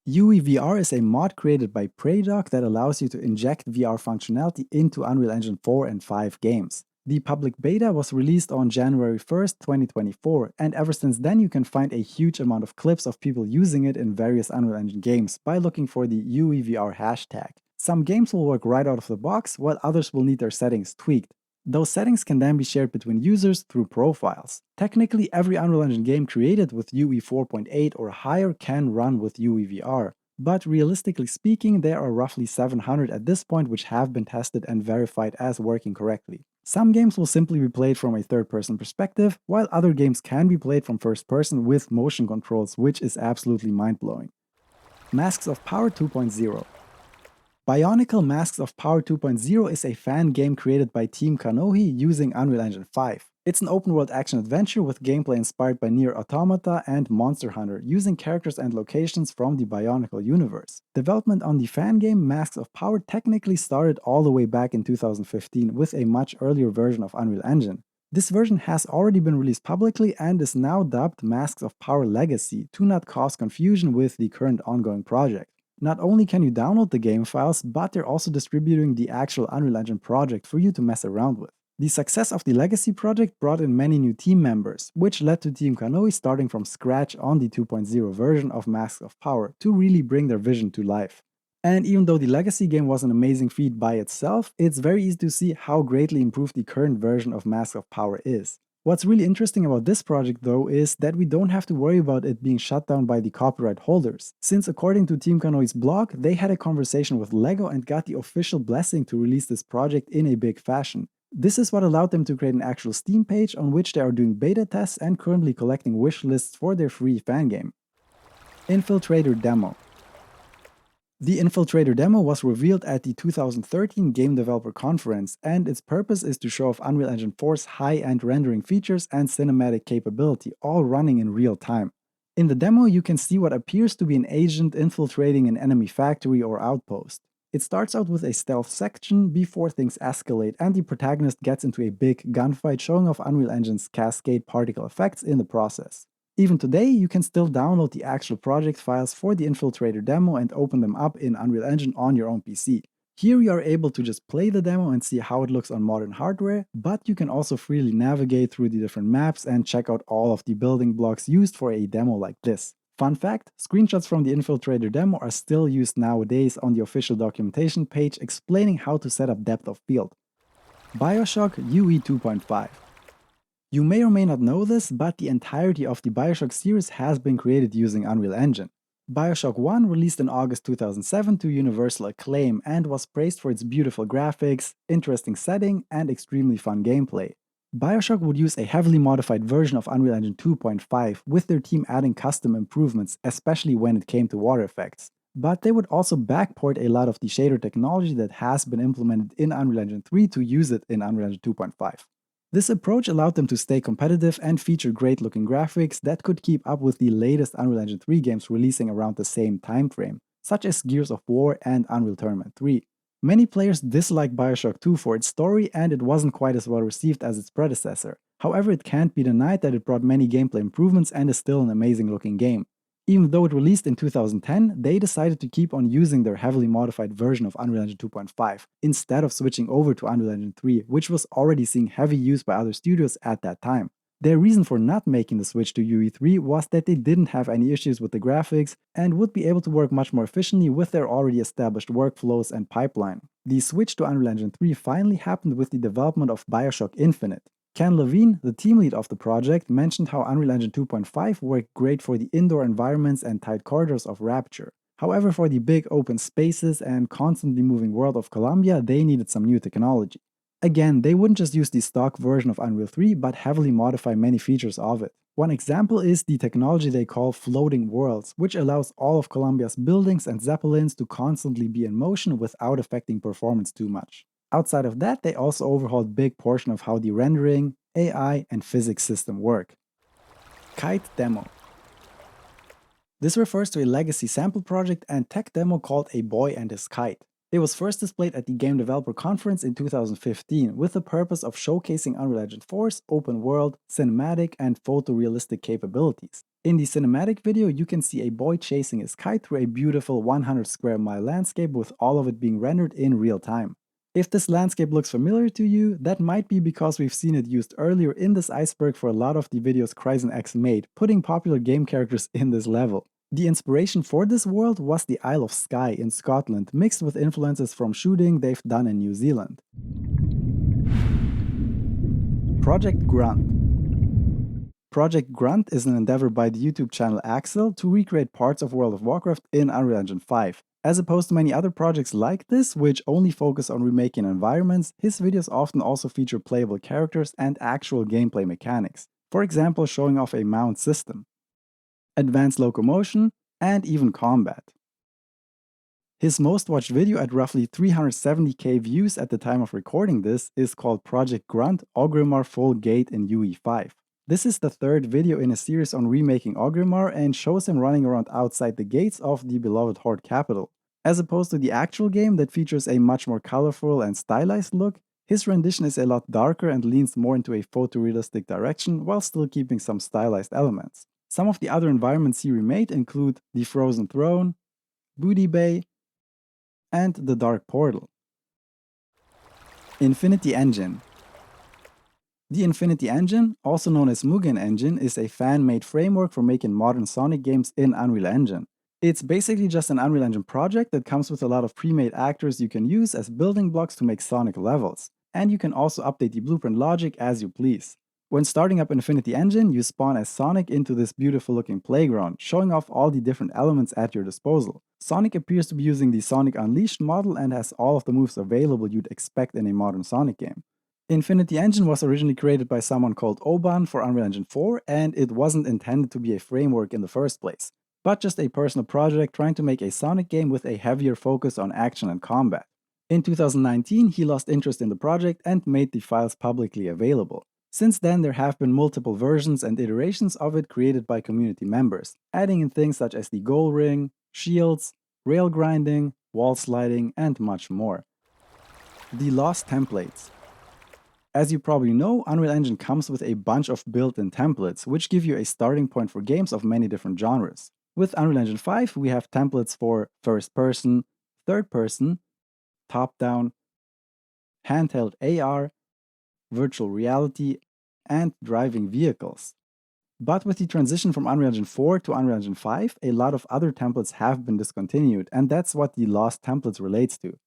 UEVR is a mod created by PreyDog that allows you to inject VR functionality into Unreal Engine 4 and 5 games. The public beta was released on January 1st, 2024, and ever since then you can find a huge amount of clips of people using it in various Unreal Engine games by looking for the UEVR hashtag. Some games will work right out of the box, while others will need their settings tweaked. Those settings can then be shared between users through profiles. Technically, every Unreal Engine game created with UE 4.8 or higher can run with UEVR, but realistically speaking, there are roughly 700 at this point which have been tested and verified as working correctly. Some games will simply be played from a third-person perspective, while other games can be played from first-person with motion controls, which is absolutely mind-blowing. Masks of Power 2.0. Bionicle Masks of Power 2.0 is a fan game created by Team Kanohi using Unreal Engine 5. It's an open-world action-adventure with gameplay inspired by Nier Automata and Monster Hunter, using characters and locations from the Bionicle universe. Development on the fan game Masks of Power technically started all the way back in 2015 with a much earlier version of Unreal Engine. This version has already been released publicly and is now dubbed Masks of Power Legacy to not cause confusion with the current ongoing project. Not only can you download the game files, but they're also distributing the actual Unreal Engine project for you to mess around with. The success of the Legacy project brought in many new team members, which led to Team Kanohi starting from scratch on the 2.0 version of Masks of Power to really bring their vision to life. And even though the Legacy game was an amazing feat by itself, it's very easy to see how greatly improved the current version of Masks of Power is. What's really interesting about this project though is that we don't have to worry about it being shut down by the copyright holders, since according to Team Kanoi's blog, they had a conversation with LEGO and got the official blessing to release this project in a big fashion. This is what allowed them to create an actual Steam page on which they are doing beta tests and currently collecting wish lists for their free fan game. Infiltrator Demo. The Infiltrator demo was revealed at the 2013 Game Developer Conference, and its purpose is to show off Unreal Engine 4's high-end rendering features and cinematic capability, all running in real time. In the demo, you can see what appears to be an agent infiltrating an enemy factory or outpost. It starts out with a stealth section before things escalate and the protagonist gets into a big gunfight showing off Unreal Engine's cascade particle effects in the process. Even today, you can still download the actual project files for the Infiltrator demo and open them up in Unreal Engine on your own PC. Here you are able to just play the demo and see how it looks on modern hardware, but you can also freely navigate through the different maps and check out all of the building blocks used for a demo like this. Fun fact, screenshots from the Infiltrator demo are still used nowadays on the official documentation page explaining how to set up depth of field. BioShock UE 2.5. You may or may not know this, but the entirety of the BioShock series has been created using Unreal Engine. BioShock 1 released in August 2007 to universal acclaim and was praised for its beautiful graphics, interesting setting, and extremely fun gameplay. BioShock would use a heavily modified version of Unreal Engine 2.5, with their team adding custom improvements, especially when it came to water effects. But they would also backport a lot of the shader technology that has been implemented in Unreal Engine 3 to use it in Unreal Engine 2.5. This approach allowed them to stay competitive and feature great-looking graphics that could keep up with the latest Unreal Engine 3 games releasing around the same time frame, such as Gears of War and Unreal Tournament 3. Many players dislike Bioshock 2 for its story, and it wasn't quite as well received as its predecessor. However, it can't be denied that it brought many gameplay improvements and is still an amazing looking game. Even though it released in 2010, they decided to keep on using their heavily modified version of Unreal Engine 2.5, instead of switching over to Unreal Engine 3, which was already seeing heavy use by other studios at that time. Their reason for not making the switch to UE3 was that they didn't have any issues with the graphics and would be able to work much more efficiently with their already established workflows and pipeline. The switch to Unreal Engine 3 finally happened with the development of Bioshock Infinite. Ken Levine, the team lead of the project, mentioned how Unreal Engine 2.5 worked great for the indoor environments and tight corridors of Rapture. However, for the big open spaces and constantly moving world of Columbia, they needed some new technology. Again, they wouldn't just use the stock version of Unreal 3, but heavily modify many features of it. One example is the technology they call floating worlds, which allows all of Columbia's buildings and zeppelins to constantly be in motion without affecting performance too much. Outside of that, they also overhauled big portion of how the rendering, AI, and physics system work. Kite Demo. This refers to a legacy sample project and tech demo called A Boy and His Kite. It was first displayed at the Game Developer Conference in 2015 with the purpose of showcasing Unreal Engine 4's open world, cinematic, and photorealistic capabilities. In the cinematic video, you can see a boy chasing his kite through a beautiful 100 square mile landscape with all of it being rendered in real time. If this landscape looks familiar to you, that might be because we've seen it used earlier in this Iceberg for a lot of the videos CryzenX made, putting popular game characters in this level. The inspiration for this world was the Isle of Skye in Scotland, mixed with influences from shooting they've done in New Zealand. Project Grunt. Project Grunt is an endeavor by the YouTube channel Axel to recreate parts of World of Warcraft in Unreal Engine 5. As opposed to many other projects like this, which only focus on remaking environments, his videos often also feature playable characters and actual gameplay mechanics. For example, showing off a mount system, advanced locomotion, and even combat. His most watched video at roughly 370k views at the time of recording this is called Project Grunt Orgrimmar Full Gate in UE5. This is the third video in a series on remaking Orgrimmar and shows him running around outside the gates of the beloved Horde capital. As opposed to the actual game that features a much more colorful and stylized look, his rendition is a lot darker and leans more into a photorealistic direction while still keeping some stylized elements. Some of the other environments he remade include the Frozen Throne, Booty Bay, and the Dark Portal. Infinity Engine. The Infinity Engine, also known as Mugen Engine, is a fan-made framework for making modern Sonic games in Unreal Engine. It's basically just an Unreal Engine project that comes with a lot of pre-made actors you can use as building blocks to make Sonic levels, and you can also update the blueprint logic as you please. When starting up Infinity Engine, you spawn as Sonic into this beautiful looking playground, showing off all the different elements at your disposal. Sonic appears to be using the Sonic Unleashed model and has all of the moves available you'd expect in a modern Sonic game. Infinity Engine was originally created by someone called Oban for Unreal Engine 4, and it wasn't intended to be a framework in the first place, but just a personal project trying to make a Sonic game with a heavier focus on action and combat. In 2019, he lost interest in the project and made the files publicly available. Since then, there have been multiple versions and iterations of it created by community members, adding in things such as the goal ring, shields, rail grinding, wall sliding, and much more. The Lost Templates. As you probably know, Unreal Engine comes with a bunch of built-in templates, which give you a starting point for games of many different genres. With Unreal Engine 5, we have templates for first person, third person, top-down, handheld AR, virtual reality, and driving vehicles. But with the transition from Unreal Engine 4 to Unreal Engine 5, a lot of other templates have been discontinued, and that's what the Lost Templates relates to.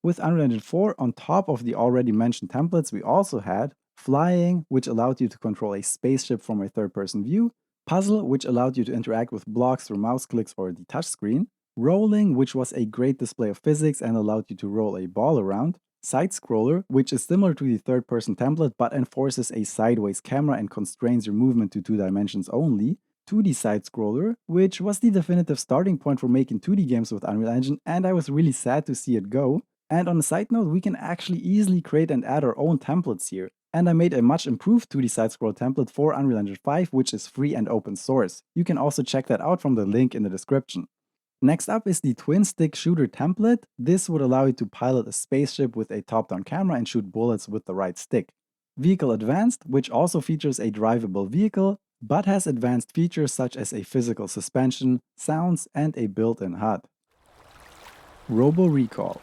With Unreal Engine 4, on top of the already mentioned templates, we also had flying, which allowed you to control a spaceship from a third-person view, puzzle, which allowed you to interact with blocks through mouse clicks or the touchscreen, rolling, which was a great display of physics and allowed you to roll a ball around, side-scroller, which is similar to the third-person template but enforces a sideways camera and constrains your movement to 2 dimensions only, 2D side-scroller, which was the definitive starting point for making 2D games with Unreal Engine, and I was really sad to see it go. And on a side note, we can actually easily create and add our own templates here. And I made a much improved 2D side-scroll template for Unreal Engine 5, which is free and open source. You can also check that out from the link in the description. Next up is the twin-stick shooter template. This would allow you to pilot a spaceship with a top-down camera and shoot bullets with the right stick. Vehicle Advanced, which also features a drivable vehicle, but has advanced features such as a physical suspension, sounds, and a built-in HUD. Robo Recall.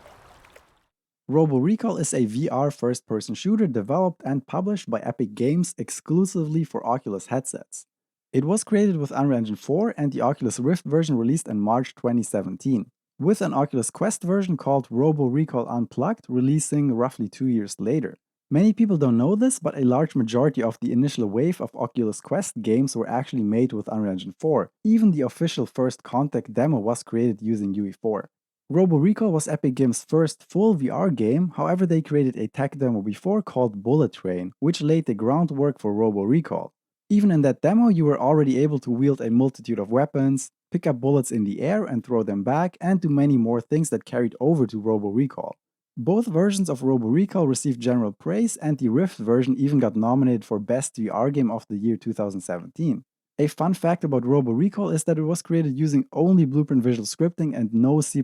Robo Recall is a VR first-person shooter developed and published by Epic Games exclusively for Oculus headsets. It was created with Unreal Engine 4 and the Oculus Rift version released in March 2017, with an Oculus Quest version called Robo Recall Unplugged releasing roughly 2 years later. Many people don't know this, but a large majority of the initial wave of Oculus Quest games were actually made with Unreal Engine 4. Even the official First Contact demo was created using UE4. Robo Recall was Epic Games' first full VR game, however they created a tech demo before called Bullet Train, which laid the groundwork for Robo Recall. Even in that demo, you were already able to wield a multitude of weapons, pick up bullets in the air and throw them back, and do many more things that carried over to Robo Recall. Both versions of Robo Recall received general praise, and the Rift version even got nominated for Best VR Game of the Year 2017. A fun fact about Robo Recall is that it was created using only Blueprint visual scripting and no C++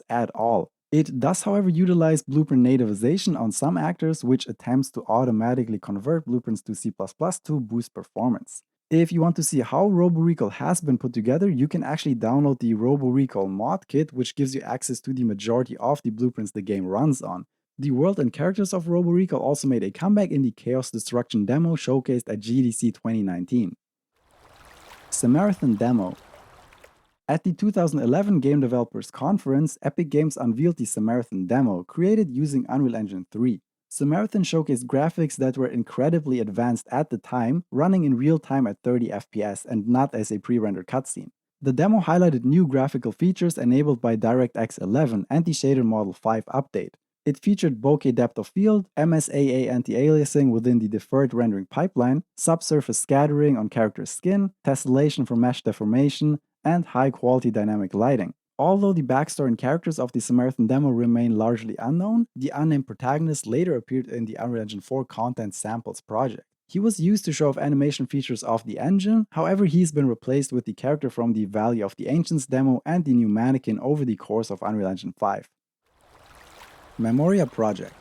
at all. It does, however, utilize Blueprint nativization on some actors, which attempts to automatically convert blueprints to C++ to boost performance. If you want to see how Robo Recall has been put together, you can actually download the Robo Recall mod kit, which gives you access to the majority of the blueprints the game runs on. The world and characters of Robo Recall also made a comeback in the Chaos Destruction demo showcased at GDC 2019. Samaritan Demo. At the 2011 Game Developers Conference, Epic Games unveiled the Samaritan Demo, created using Unreal Engine 3. Samaritan showcased graphics that were incredibly advanced at the time, running in real time at 30 FPS and not as a pre-rendered cutscene. The demo highlighted new graphical features enabled by DirectX 11 and the Shader Model 5 update. It featured bokeh depth of field, MSAA anti-aliasing within the deferred rendering pipeline, subsurface scattering on character skin, tessellation for mesh deformation, and high-quality dynamic lighting. Although the backstory and characters of the Samaritan demo remain largely unknown, the unnamed protagonist later appeared in the Unreal Engine 4 Content Samples project. He was used to show off animation features of the engine, however he's been replaced with the character from the Valley of the Ancients demo and the new mannequin over the course of Unreal Engine 5. Memoria Project.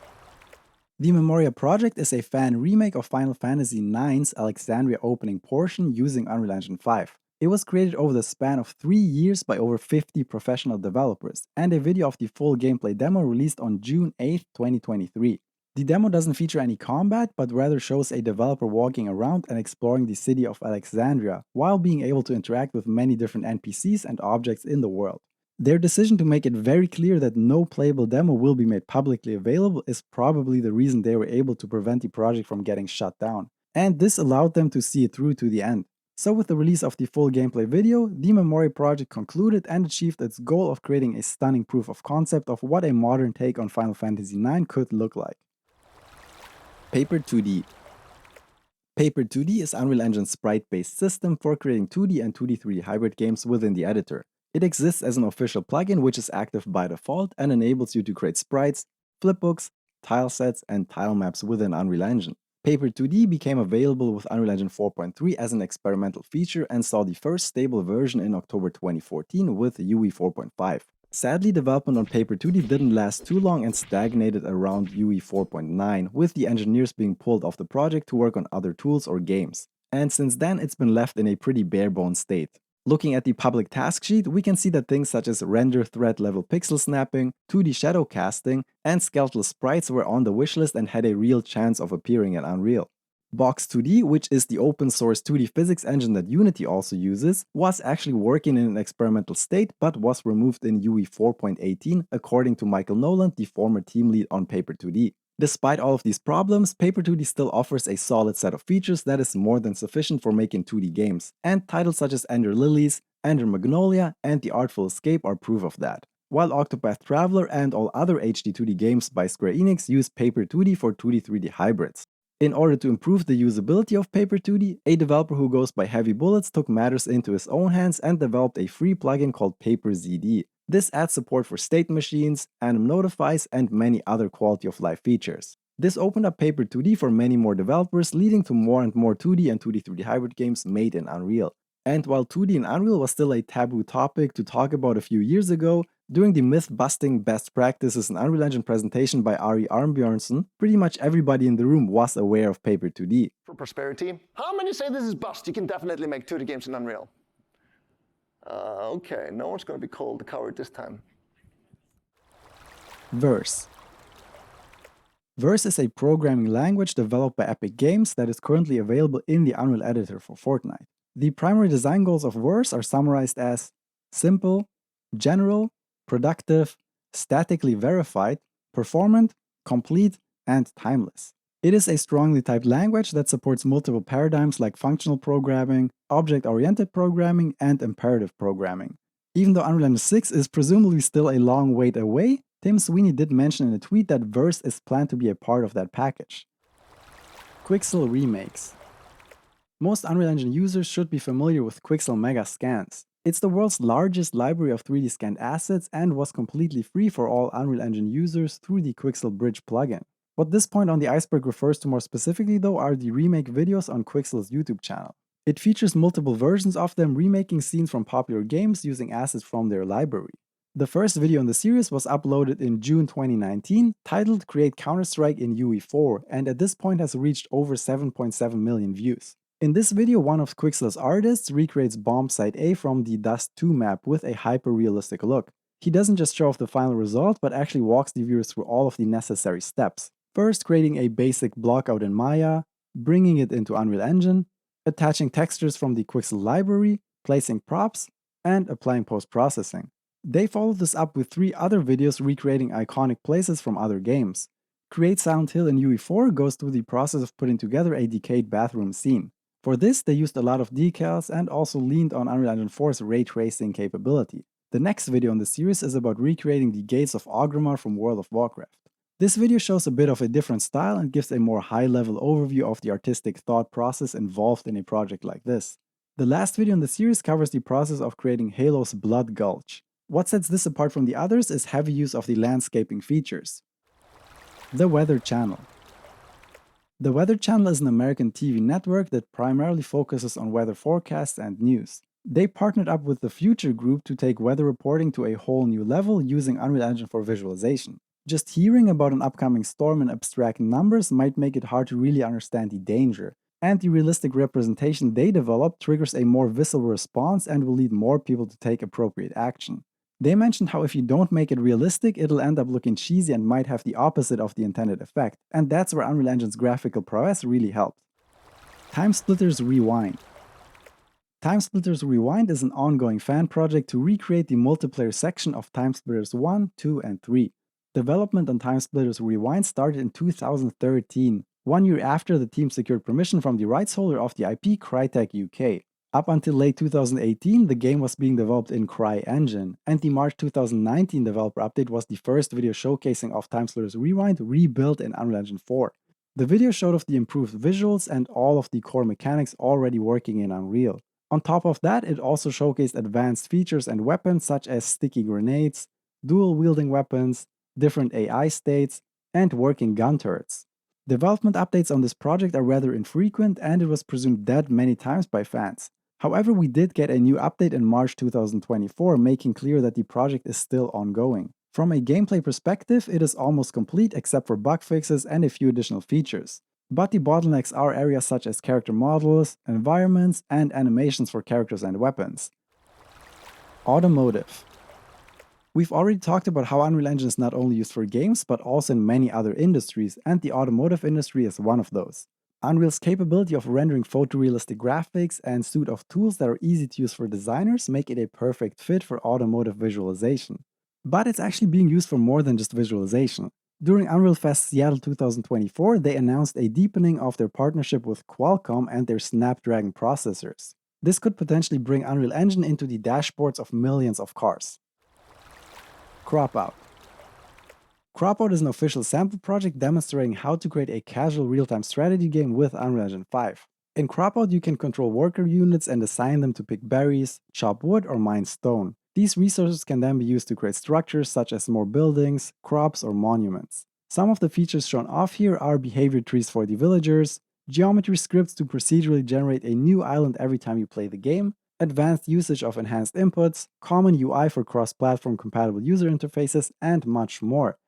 The Memoria Project is a fan remake of Final Fantasy IX's Alexandria opening portion using Unreal Engine 5. It was created over the span of 3 years by over 50 professional developers, and a video of the full gameplay demo released on June 8, 2023. The demo doesn't feature any combat, but rather shows a developer walking around and exploring the city of Alexandria, while being able to interact with many different NPCs and objects in the world. Their decision to make it very clear that no playable demo will be made publicly available is probably the reason they were able to prevent the project from getting shut down, and this allowed them to see it through to the end. So with the release of the full gameplay video, the Memoria project concluded and achieved its goal of creating a stunning proof of concept of what a modern take on Final Fantasy IX could look like. Paper 2D. Paper 2D is Unreal Engine's sprite-based system for creating 2D and 2D/3D hybrid games within the editor. It exists as an official plugin which is active by default and enables you to create sprites, flipbooks, tile sets, and tile maps within Unreal Engine. Paper 2D became available with Unreal Engine 4.3 as an experimental feature and saw the first stable version in October 2014 with UE 4.5. Sadly, development on Paper 2D didn't last too long and stagnated around UE 4.9, with the engineers being pulled off the project to work on other tools or games. And since then, it's been left in a pretty bare-bones state. Looking at the public task sheet, we can see that things such as render thread level pixel snapping, 2D shadow casting, and skeletal sprites were on the wishlist and had a real chance of appearing in Unreal. Box 2D, which is the open source 2D physics engine that Unity also uses, was actually working in an experimental state but was removed in UE 4.18 according to Michael Noland, the former team lead on Paper 2D. Despite all of these problems, Paper 2D still offers a solid set of features that is more than sufficient for making 2D games, and titles such as Ender Lilies, Ender Magnolia, and The Artful Escape are proof of that. While Octopath Traveler and all other HD 2D games by Square Enix use Paper 2D for 2D/3D hybrids. In order to improve the usability of Paper 2D, a developer who goes by Heavy Bullets took matters into his own hands and developed a free plugin called Paper ZD. This adds support for state machines, anim notifies, and many other quality of life features. This opened up Paper 2D for many more developers, leading to more and more 2D and 2D/3D hybrid games made in Unreal. And while 2D in Unreal was still a taboo topic to talk about a few years ago, during the myth-busting best practices in Unreal Engine presentation by Ari Arnbjørnsen, pretty much everybody in the room was aware of Paper 2D. For prosperity. How many say this is bust? You can definitely make 2D games in Unreal. Okay, no one's going to be called a coward this time. Verse. Verse is a programming language developed by Epic Games that is currently available in the Unreal Editor for Fortnite. The primary design goals of Verse are summarized as simple, general, productive, statically verified, performant, complete, and timeless. It is a strongly typed language that supports multiple paradigms like functional programming, object-oriented programming, and imperative programming. Even though Unreal Engine 6 is presumably still a long wait away, Tim Sweeney did mention in a tweet that Verse is planned to be a part of that package. Quixel remakes. Most Unreal Engine users should be familiar with Quixel Mega Scans. It's the world's largest library of 3D scanned assets and was completely free for all Unreal Engine users through the Quixel Bridge plugin. What this point on the Iceberg refers to more specifically though are the remake videos on Quixel's YouTube channel. It features multiple versions of them remaking scenes from popular games using assets from their library. The first video in the series was uploaded in June 2019, titled Create Counter-Strike in UE4, and at this point has reached over 7.7 million views. In this video, one of Quixel's artists recreates Bomb Site A from the Dust 2 map with a hyper-realistic look. He doesn't just show off the final result, but actually walks the viewers through all of the necessary steps. First, creating a basic block out in Maya, bringing it into Unreal Engine, attaching textures from the Quixel library, placing props, and applying post-processing. They followed this up with 3 other videos recreating iconic places from other games. Create Silent Hill in UE4 goes through the process of putting together a decayed bathroom scene. For this, they used a lot of decals and also leaned on Unreal Engine 4's ray tracing capability. The next video in the series is about recreating the gates of Orgrimmar from World of Warcraft. This video shows a bit of a different style and gives a more high-level overview of the artistic thought process involved in a project like this. The last video in the series covers the process of creating Halo's Blood Gulch. What sets this apart from the others is heavy use of the landscaping features. The Weather Channel. The Weather Channel is an American TV network that primarily focuses on weather forecasts and news. They partnered up with the Future Group to take weather reporting to a whole new level using Unreal Engine for visualization. Just hearing about an upcoming storm in abstract numbers might make it hard to really understand the danger, and the realistic representation they developed triggers a more visceral response and will lead more people to take appropriate action. They mentioned how if you don't make it realistic, it'll end up looking cheesy and might have the opposite of the intended effect, and that's where Unreal Engine's graphical prowess really helped. Timesplitters Rewind. Timesplitters Rewind is an ongoing fan project to recreate the multiplayer section of Timesplitters 1, 2, and 3. Development on Timesplitters Rewind started in 2013, 1 year after the team secured permission from the rights holder of the IP Crytek UK. Up until late 2018, the game was being developed in CryEngine, and the March 2019 developer update was the first video showcasing of Timesplitters Rewind rebuilt in Unreal Engine 4. The video showed off the improved visuals and all of the core mechanics already working in Unreal. On top of that, it also showcased advanced features and weapons such as sticky grenades, dual-wielding weapons, different AI states, and working gun turrets. Development updates on this project are rather infrequent, and it was presumed dead many times by fans. However, we did get a new update in March 2024, making clear that the project is still ongoing. From a gameplay perspective, it is almost complete except for bug fixes and a few additional features. But the bottlenecks are areas such as character models, environments, and animations for characters and weapons. Automotive. We've already talked about how Unreal Engine is not only used for games, but also in many other industries, and the automotive industry is one of those. Unreal's capability of rendering photorealistic graphics and suite of tools that are easy to use for designers make it a perfect fit for automotive visualization. But it's actually being used for more than just visualization. During Unreal Fest Seattle 2024, they announced a deepening of their partnership with Qualcomm and their Snapdragon processors. This could potentially bring Unreal Engine into the dashboards of millions of cars. Cropout. Cropout is an official sample project demonstrating how to create a casual real-time strategy game with Unreal Engine 5. In Cropout, you can control worker units and assign them to pick berries, chop wood, or mine stone. These resources can then be used to create structures such as more buildings, crops, or monuments. Some of the features shown off here are behavior trees for the villagers, geometry scripts to procedurally generate a new island every time you play the game, advanced usage of enhanced inputs, common UI for cross-platform compatible user interfaces, and much more.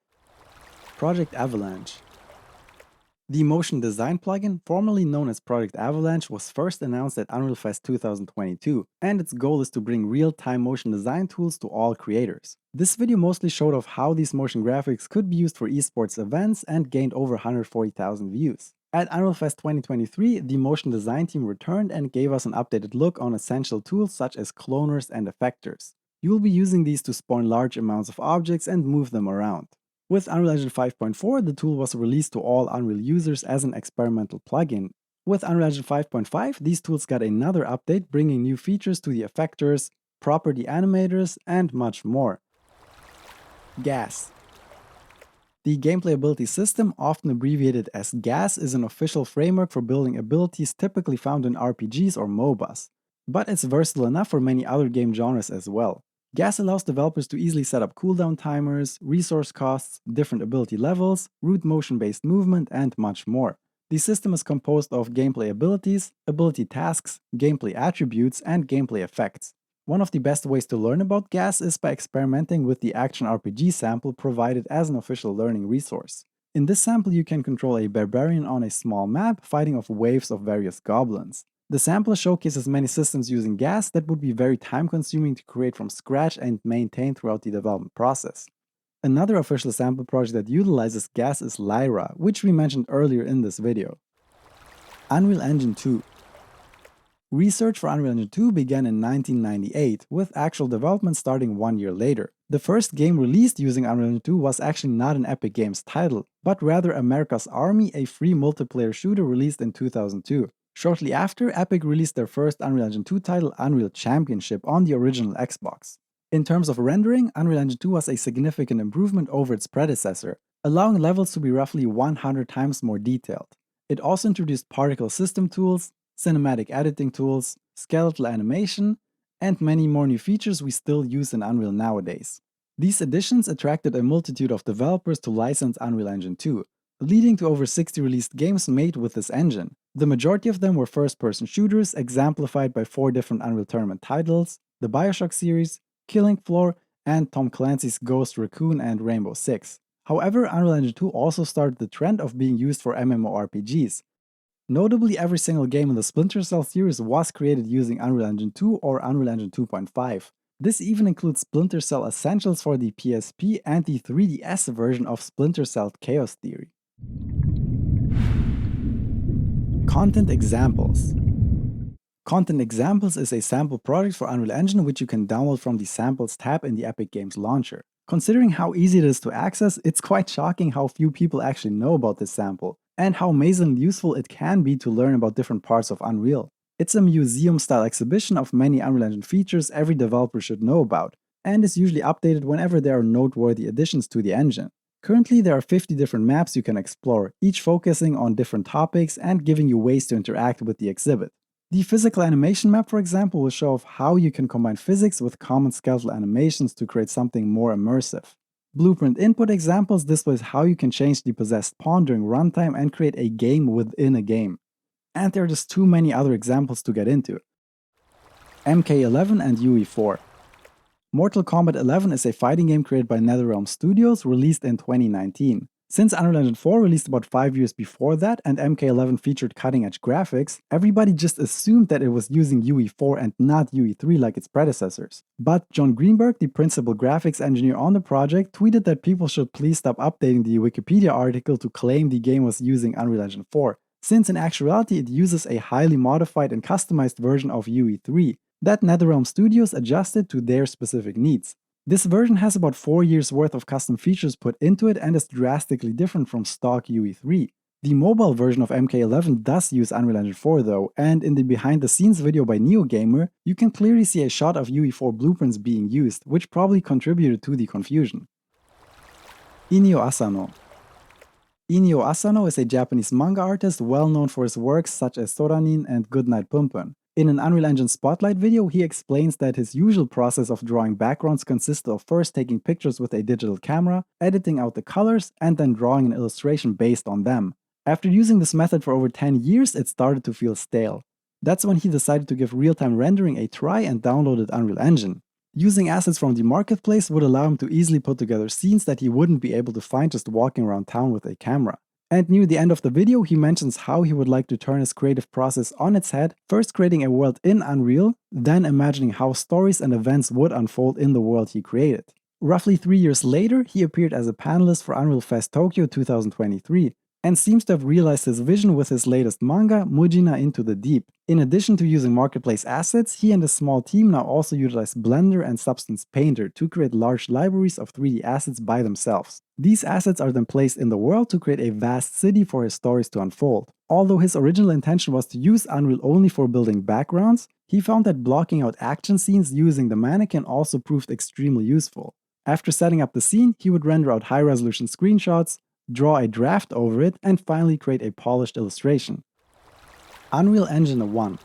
Project Avalanche. The motion design plugin, formerly known as Project Avalanche, was first announced at Unreal Fest 2022, and its goal is to bring real-time motion design tools to all creators. This video mostly showed off how these motion graphics could be used for esports events and gained over 140,000 views. At Unreal Fest 2023, the motion design team returned and gave us an updated look on essential tools such as cloners and effectors. You will be using these to spawn large amounts of objects and move them around. With Unreal Engine 5.4, the tool was released to all Unreal users as an experimental plugin. With Unreal Engine 5.5, these tools got another update, bringing new features to the effectors, property animators, and much more. GAS. The Gameplay Ability System, often abbreviated as GAS, is an official framework for building abilities typically found in RPGs or MOBAs. But it's versatile enough for many other game genres as well. GAS allows developers to easily set up cooldown timers, resource costs, different ability levels, root motion-based movement, and much more. The system is composed of gameplay abilities, ability tasks, gameplay attributes, and gameplay effects. One of the best ways to learn about GAS is by experimenting with the Action RPG sample provided as an official learning resource. In this sample, you can control a barbarian on a small map fighting off waves of various goblins. The sample showcases many systems using GAS that would be very time-consuming to create from scratch and maintain throughout the development process. Another official sample project that utilizes GAS is Lyra, which we mentioned earlier in this video. Unreal Engine 2. Research for Unreal Engine 2 began in 1998, with actual development starting 1 year later. The first game released using Unreal Engine 2 was actually not an Epic Games title, but rather America's Army, a free multiplayer shooter released in 2002. Shortly after, Epic released their first Unreal Engine 2 title, Unreal Championship, on the original Xbox. In terms of rendering, Unreal Engine 2 was a significant improvement over its predecessor, allowing levels to be roughly 100 times more detailed. It also introduced particle system tools, cinematic editing tools, skeletal animation, and many more new features we still use in Unreal nowadays. These additions attracted a multitude of developers to license Unreal Engine 2, leading to over 60 released games made with this engine. The majority of them were first-person shooters, exemplified by 4 different Unreal Tournament titles, the BioShock series, Killing Floor, and Tom Clancy's Ghost Recon and Rainbow Six. However, Unreal Engine 2 also started the trend of being used for MMORPGs. Notably, every single game in the Splinter Cell series was created using Unreal Engine 2 or Unreal Engine 2.5. This even includes Splinter Cell Essentials for the PSP and the 3DS version of Splinter Cell Chaos Theory. Content Examples. Content Examples is a sample project for Unreal Engine which you can download from the Samples tab in the Epic Games launcher. Considering how easy it is to access, it's quite shocking how few people actually know about this sample, and how amazingly useful it can be to learn about different parts of Unreal. It's a museum-style exhibition of many Unreal Engine features every developer should know about, and is usually updated whenever there are noteworthy additions to the engine. Currently, there are 50 different maps you can explore, each focusing on different topics and giving you ways to interact with the exhibit. The physical animation map, for example, will show off how you can combine physics with common skeletal animations to create something more immersive. Blueprint input examples displays how you can change the possessed pawn during runtime and create a game within a game. And there are just too many other examples to get into. MK11 and UE4. Mortal Kombat 11 is a fighting game created by NetherRealm Studios, released in 2019. Since Unreal Engine 4 released about 5 years before that and MK11 featured cutting-edge graphics, everybody just assumed that it was using UE4 and not UE3 like its predecessors. But John Greenberg, the principal graphics engineer on the project, tweeted that people should please stop updating the Wikipedia article to claim the game was using Unreal Engine 4, since in actuality it uses a highly modified and customized version of UE3 that NetherRealm Studios adjusted to their specific needs. This version has about 4 years worth of custom features put into it and is drastically different from stock UE3. The mobile version of MK11 does use Unreal Engine 4 though, and in the behind the scenes video by NeoGamer, you can clearly see a shot of UE4 blueprints being used, which probably contributed to the confusion. Inio Asano. Inio Asano is a Japanese manga artist well known for his works such as Soranin and Goodnight Punpun. In an Unreal Engine Spotlight video, he explains that his usual process of drawing backgrounds consists of first taking pictures with a digital camera, editing out the colors, and then drawing an illustration based on them. After using this method for over 10 years, it started to feel stale. That's when he decided to give real-time rendering a try and downloaded Unreal Engine. Using assets from the marketplace would allow him to easily put together scenes that he wouldn't be able to find just walking around town with a camera. And near the end of the video, he mentions how he would like to turn his creative process on its head, first creating a world in Unreal, then imagining how stories and events would unfold in the world he created. Roughly 3 years later, he appeared as a panelist for Unreal Fest Tokyo 2023, and seems to have realized his vision with his latest manga, Mujina Into the Deep. In addition to using marketplace assets, he and a small team now also utilize Blender and Substance Painter to create large libraries of 3D assets by themselves. These assets are then placed in the world to create a vast city for his stories to unfold. Although his original intention was to use Unreal only for building backgrounds, he found that blocking out action scenes using the mannequin also proved extremely useful. After setting up the scene, he would render out high-resolution screenshots, draw a draft over it, and finally create a polished illustration. Unreal Engine 1.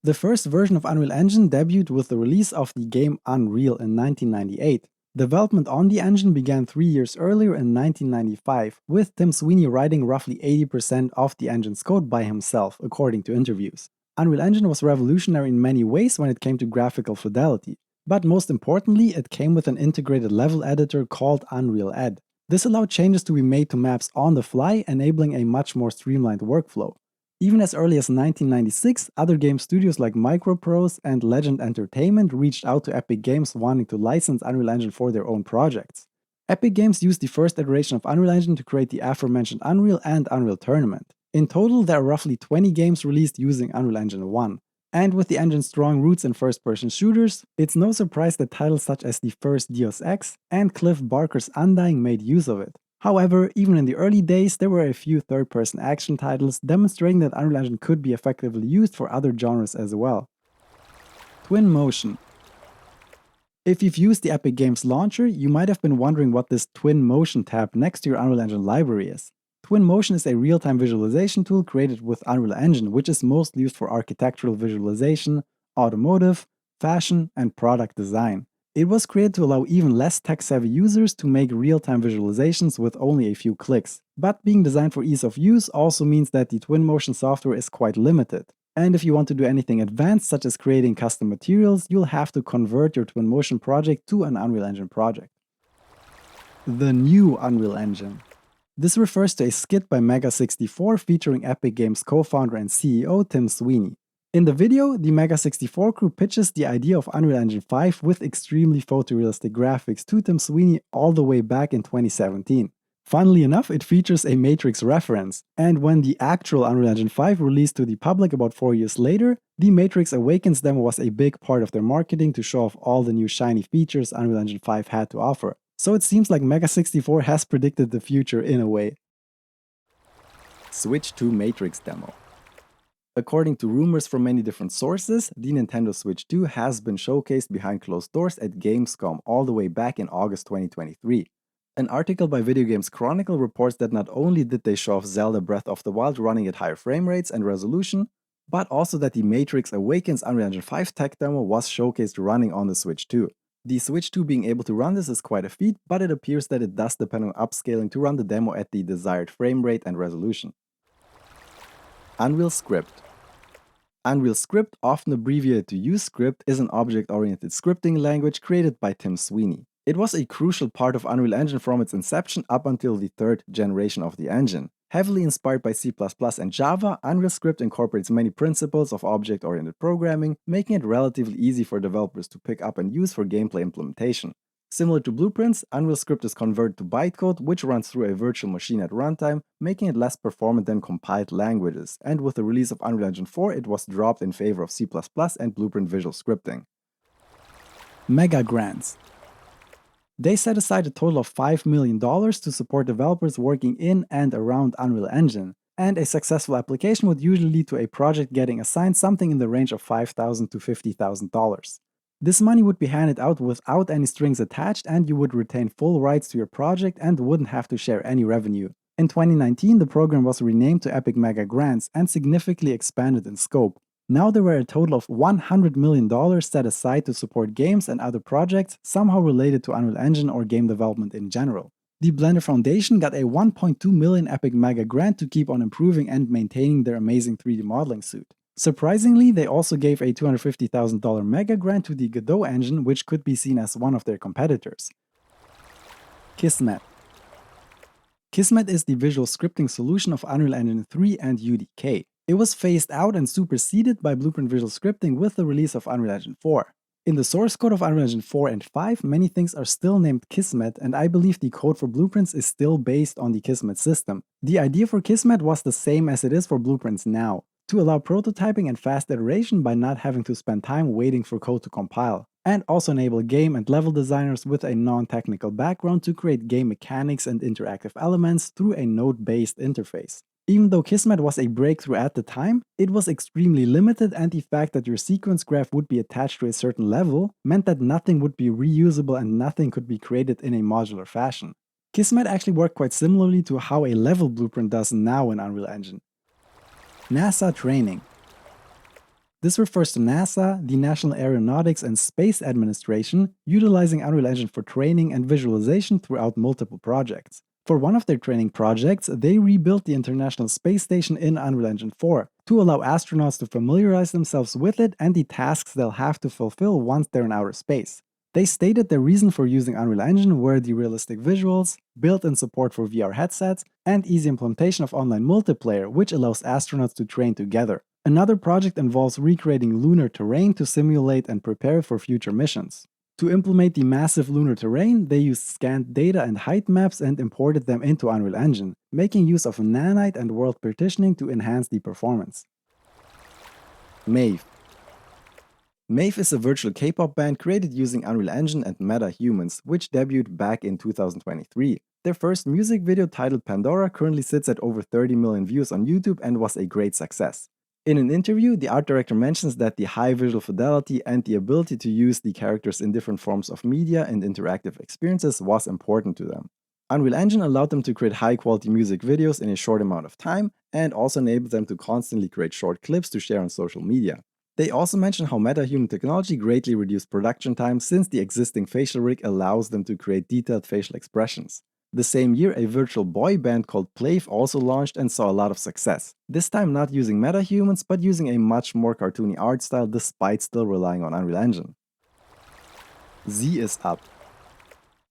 The first version of Unreal Engine debuted with the release of the game Unreal in 1998. Development on the engine began 3 years earlier in 1995, with Tim Sweeney writing roughly 80% of the engine's code by himself, according to interviews. Unreal Engine was revolutionary in many ways when it came to graphical fidelity, but most importantly, it came with an integrated level editor called Unreal Ed. This allowed changes to be made to maps on the fly, enabling a much more streamlined workflow. Even as early as 1996, other game studios like Microprose and Legend Entertainment reached out to Epic Games wanting to license Unreal Engine for their own projects. Epic Games used the first iteration of Unreal Engine to create the aforementioned Unreal and Unreal Tournament. In total, there are roughly 20 games released using Unreal Engine 1. And with the engine's strong roots in first-person shooters, it's no surprise that titles such as the first Deus Ex and Cliff Barker's Undying made use of it. However, even in the early days, there were a few third-person action titles demonstrating that Unreal Engine could be effectively used for other genres as well. Twin Motion. If you've used the Epic Games launcher, you might have been wondering what this Twin Motion tab next to your Unreal Engine library is. Twin Motion is a real-time visualization tool created with Unreal Engine, which is mostly used for architectural visualization, automotive, fashion, and product design. It was created to allow even less tech-savvy users to make real-time visualizations with only a few clicks. But being designed for ease of use also means that the Twin Motion software is quite limited. And if you want to do anything advanced, such as creating custom materials, you'll have to convert your Twin Motion project to an Unreal Engine project. The new Unreal Engine. This refers to a skit by Mega64 featuring Epic Games co-founder and CEO Tim Sweeney. In the video, the Mega64 crew pitches the idea of Unreal Engine 5 with extremely photorealistic graphics to Tim Sweeney all the way back in 2017. Funnily enough, it features a Matrix reference, and when the actual Unreal Engine 5 released to the public about 4 years later, the Matrix Awakens demo was a big part of their marketing to show off all the new shiny features Unreal Engine 5 had to offer. So it seems like Mega64 has predicted the future in a way. Switch 2 Matrix demo. According to rumors from many different sources, the Nintendo Switch 2 has been showcased behind closed doors at Gamescom all the way back in August 2023. An article by Video Games Chronicle reports that not only did they show off Zelda Breath of the Wild running at higher frame rates and resolution, but also that the Matrix Awakens Unreal Engine 5 tech demo was showcased running on the Switch 2. The Switch 2 being able to run this is quite a feat, but it appears that it does depend on upscaling to run the demo at the desired frame rate and resolution. Unreal Script. Unreal Script, often abbreviated to UScript, is an object-oriented scripting language created by Tim Sweeney. It was a crucial part of Unreal Engine from its inception up until the third generation of the engine. Heavily inspired by C++ and Java, Unreal Script incorporates many principles of object-oriented programming, making it relatively easy for developers to pick up and use for gameplay implementation. Similar to Blueprints, Unreal Script is converted to bytecode, which runs through a virtual machine at runtime, making it less performant than compiled languages, and with the release of Unreal Engine 4, it was dropped in favor of C++ and Blueprint visual scripting. Mega Grants. They set aside a total of $5 million to support developers working in and around Unreal Engine, and a successful application would usually lead to a project getting assigned something in the range of $5,000 to $50,000. This money would be handed out without any strings attached, and you would retain full rights to your project and wouldn't have to share any revenue. In 2019, the program was renamed to Epic Mega Grants and significantly expanded in scope. Now there were a total of $100 million set aside to support games and other projects somehow related to Unreal Engine or game development in general. The Blender Foundation got a $1.2 million Epic Mega Grant to keep on improving and maintaining their amazing 3D modeling suite. Surprisingly, they also gave a $250,000 mega grant to the Godot engine, which could be seen as one of their competitors. Kismet. Kismet is the visual scripting solution of Unreal Engine 3 and UDK. It was phased out and superseded by Blueprint Visual Scripting with the release of Unreal Engine 4. In the source code of Unreal Engine 4 and 5, many things are still named Kismet, and I believe the code for Blueprints is still based on the Kismet system. The idea for Kismet was the same as it is for Blueprints now, to allow prototyping and fast iteration by not having to spend time waiting for code to compile, and also enable game and level designers with a non-technical background to create game mechanics and interactive elements through a node-based interface. Even though Kismet was a breakthrough at the time, it was extremely limited, and the fact that your sequence graph would be attached to a certain level meant that nothing would be reusable and nothing could be created in a modular fashion. Kismet actually worked quite similarly to how a level blueprint does now in Unreal Engine. NASA training. This refers to NASA, the National Aeronautics and Space Administration, utilizing Unreal Engine for training and visualization throughout multiple projects. For one of their training projects, they rebuilt the International Space Station in Unreal Engine 4 to allow astronauts to familiarize themselves with it and the tasks they'll have to fulfill once they're in outer space. They stated their reason for using Unreal Engine were the realistic visuals, built-in support for VR headsets, and easy implementation of online multiplayer, which allows astronauts to train together. Another project involves recreating lunar terrain to simulate and prepare for future missions. To implement the massive lunar terrain, they used scanned data and height maps and imported them into Unreal Engine, making use of nanite and world partitioning to enhance the performance. Maeve. Maeve is a virtual K-pop band created using Unreal Engine and MetaHumans, which debuted back in 2023. Their first music video titled Pandora currently sits at over 30 million views on YouTube and was a great success. In an interview, the art director mentions that the high visual fidelity and the ability to use the characters in different forms of media and interactive experiences was important to them. Unreal Engine allowed them to create high-quality music videos in a short amount of time and also enabled them to constantly create short clips to share on social media. They also mention how MetaHuman technology greatly reduced production time since the existing facial rig allows them to create detailed facial expressions. The same year, a virtual boy band called Plave also launched and saw a lot of success, this time not using MetaHumans but using a much more cartoony art style despite still relying on Unreal Engine. Z is up.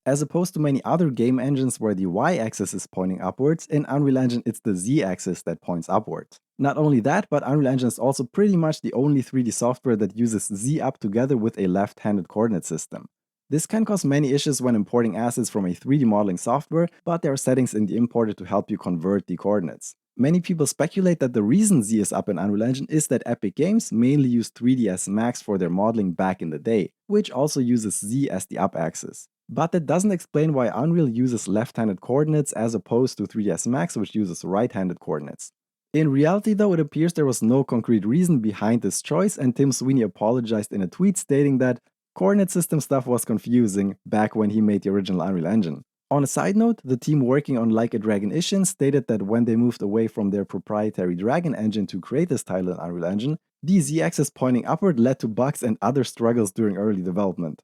As opposed to many other game engines where the y-axis is pointing upwards, in Unreal Engine it's the z-axis that points upward. Not only that, but Unreal Engine is also pretty much the only 3D software that uses z up together with a left-handed coordinate system. This can cause many issues when importing assets from a 3D modeling software, but there are settings in the importer to help you convert the coordinates. Many people speculate that the reason Z is up in Unreal Engine is that Epic Games mainly used 3ds Max for their modeling back in the day, which also uses Z as the up axis. But that doesn't explain why Unreal uses left-handed coordinates as opposed to 3ds Max, which uses right-handed coordinates. In reality though, it appears there was no concrete reason behind this choice, and Tim Sweeney apologized in a tweet stating that coordinate system stuff was confusing back when he made the original Unreal Engine. On a side note, the team working on Like a Dragon Ishin stated that when they moved away from their proprietary Dragon engine to create this title in Unreal Engine, the z-axis pointing upward led to bugs and other struggles during early development.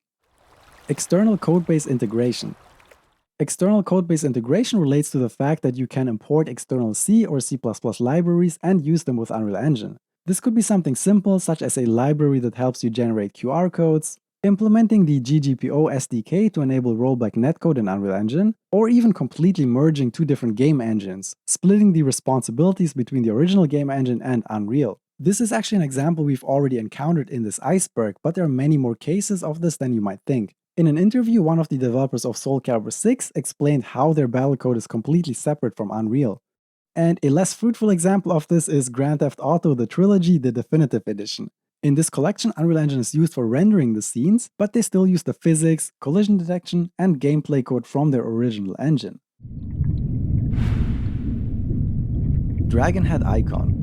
External codebase integration. External codebase integration relates to the fact that you can import external C or C++ libraries and use them with Unreal Engine. This could be something simple, such as a library that helps you generate QR codes, implementing the GGPO SDK to enable rollback netcode in Unreal Engine, or even completely merging two different game engines, splitting the responsibilities between the original game engine and Unreal. This is actually an example we've already encountered in this Iceberg, but there are many more cases of this than you might think. In an interview, one of the developers of Soul Calibur 6 explained how their battle code is completely separate from Unreal. And a less fruitful example of this is Grand Theft Auto: The Trilogy, the Definitive Edition. In this collection, Unreal Engine is used for rendering the scenes, but they still use the physics, collision detection, and gameplay code from their original engine. Dragon Head Icon.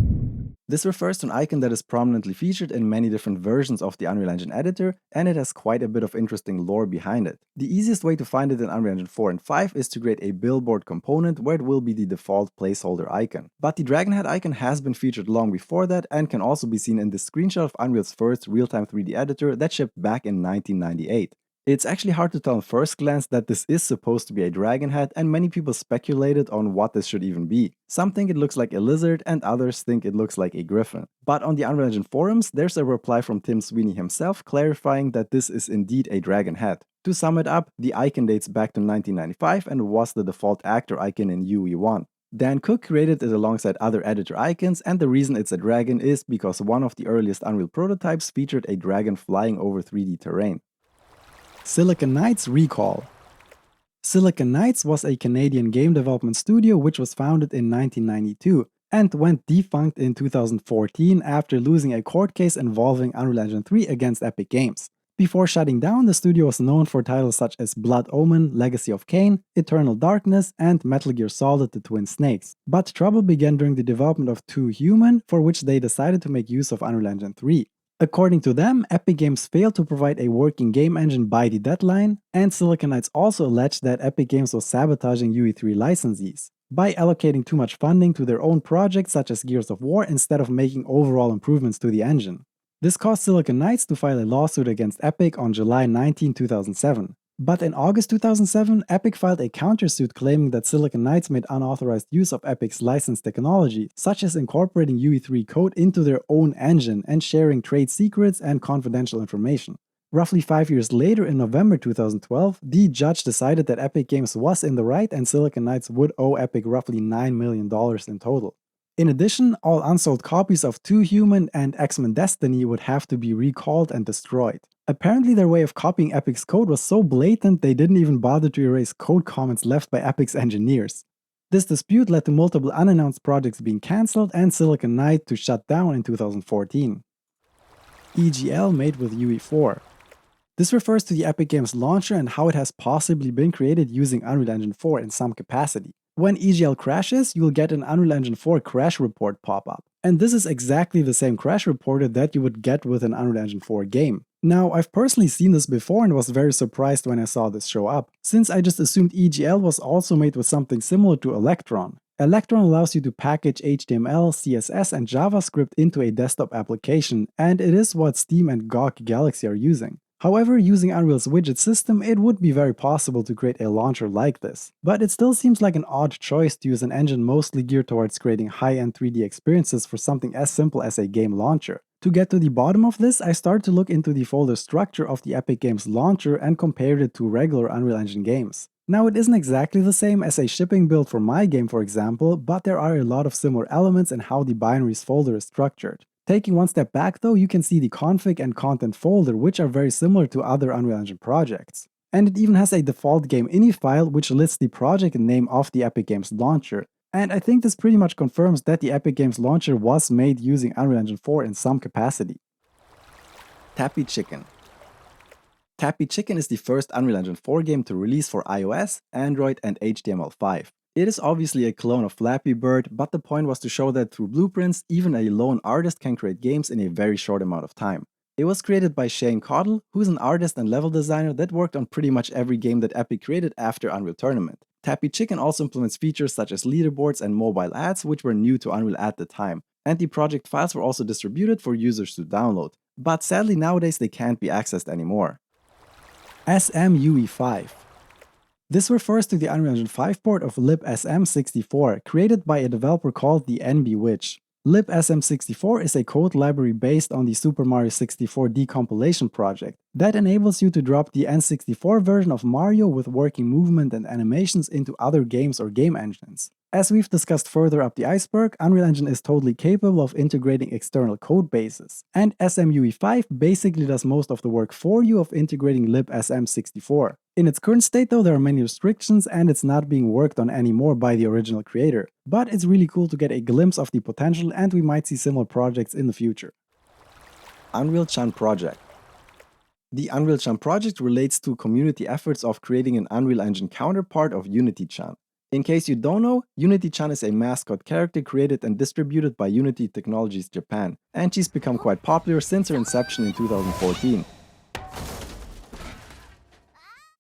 This refers to an icon that is prominently featured in many different versions of the Unreal Engine editor, and it has quite a bit of interesting lore behind it. The easiest way to find it in Unreal Engine 4 and 5 is to create a billboard component where it will be the default placeholder icon. But the Dragon Head icon has been featured long before that and can also be seen in this screenshot of Unreal's first real-time 3D editor that shipped back in 1998. It's actually hard to tell at first glance that this is supposed to be a dragon head, and many people speculated on what this should even be. Some think it looks like a lizard, and others think it looks like a griffin. But on the Unreal Engine forums, there's a reply from Tim Sweeney himself clarifying that this is indeed a dragon head. To sum it up, the icon dates back to 1995 and was the default actor icon in UE1. Dan Cook created it alongside other editor icons, and the reason it's a dragon is because one of the earliest Unreal prototypes featured a dragon flying over 3D terrain. Silicon Knights Recall. Silicon Knights was a Canadian game development studio which was founded in 1992 and went defunct in 2014 after losing a court case involving Unreal Engine 3 against Epic Games. Before shutting down, the studio was known for titles such as Blood Omen, Legacy of Kain, Eternal Darkness, and Metal Gear Solid: The Twin Snakes. But trouble began during the development of 2 Human, for which they decided to make use of Unreal Engine 3. According to them, Epic Games failed to provide a working game engine by the deadline, and Silicon Knights also alleged that Epic Games was sabotaging UE3 licensees by allocating too much funding to their own projects such as Gears of War instead of making overall improvements to the engine. This caused Silicon Knights to file a lawsuit against Epic on July 19, 2007. But in August 2007, Epic filed a countersuit claiming that Silicon Knights made unauthorized use of Epic's licensed technology, such as incorporating UE3 code into their own engine and sharing trade secrets and confidential information. Roughly 5 years later, in November 2012, the judge decided that Epic Games was in the right and Silicon Knights would owe Epic roughly $9 million in total. In addition, all unsold copies of 2 Human and X-Men Destiny would have to be recalled and destroyed. Apparently their way of copying Epic's code was so blatant they didn't even bother to erase code comments left by Epic's engineers. This dispute led to multiple unannounced projects being cancelled and Silicon Knights to shut down in 2014. EGL made with UE4. This refers to the Epic Games launcher and how it has possibly been created using Unreal Engine 4 in some capacity. When EGL crashes, you'll get an Unreal Engine 4 crash report pop up. And this is exactly the same crash reporter that you would get with an Unreal Engine 4 game. Now, I've personally seen this before and was very surprised when I saw this show up, since I just assumed EGL was also made with something similar to Electron. Electron allows you to package HTML, CSS, and JavaScript into a desktop application, and it is what Steam and GOG Galaxy are using. However, using Unreal's widget system, it would be very possible to create a launcher like this. But it still seems like an odd choice to use an engine mostly geared towards creating high-end 3D experiences for something as simple as a game launcher. To get to the bottom of this, I started to look into the folder structure of the Epic Games launcher and compared it to regular Unreal Engine games. Now, it isn't exactly the same as a shipping build for my game, for example, but there are a lot of similar elements in how the binaries folder is structured. Taking one step back though, you can see the config and content folder, which are very similar to other Unreal Engine projects. And it even has a default game ini file which lists the project name of the Epic Games launcher. And I think this pretty much confirms that the Epic Games launcher was made using Unreal Engine 4 in some capacity. Tappy Chicken. Tappy Chicken is the first Unreal Engine 4 game to release for iOS, Android, and HTML5. It is obviously a clone of Flappy Bird, but the point was to show that through blueprints, even a lone artist can create games in a very short amount of time. It was created by Shane Cottle, who's an artist and level designer that worked on pretty much every game that Epic created after Unreal Tournament. Tappy Chicken also implements features such as leaderboards and mobile ads, which were new to Unreal at the time, and the project files were also distributed for users to download. But sadly nowadays they can't be accessed anymore. SMUE5. This refers to the Unreal Engine 5 port of libsm64, created by a developer called the NBWitch. libsm64 is a code library based on the Super Mario 64 decompilation project that enables you to drop the N64 version of Mario with working movement and animations into other games or game engines. As we've discussed further up the iceberg, Unreal Engine is totally capable of integrating external code bases, and SMUE5 basically does most of the work for you of integrating libsm64. In its current state though, there are many restrictions and it's not being worked on anymore by the original creator, but it's really cool to get a glimpse of the potential and we might see similar projects in the future. Unreal Chan Project. The Unreal Chan project relates to community efforts of creating an Unreal Engine counterpart of Unity Chan. In case you don't know, Unity Chan is a mascot character created and distributed by Unity Technologies Japan, and she's become quite popular since her inception in 2014.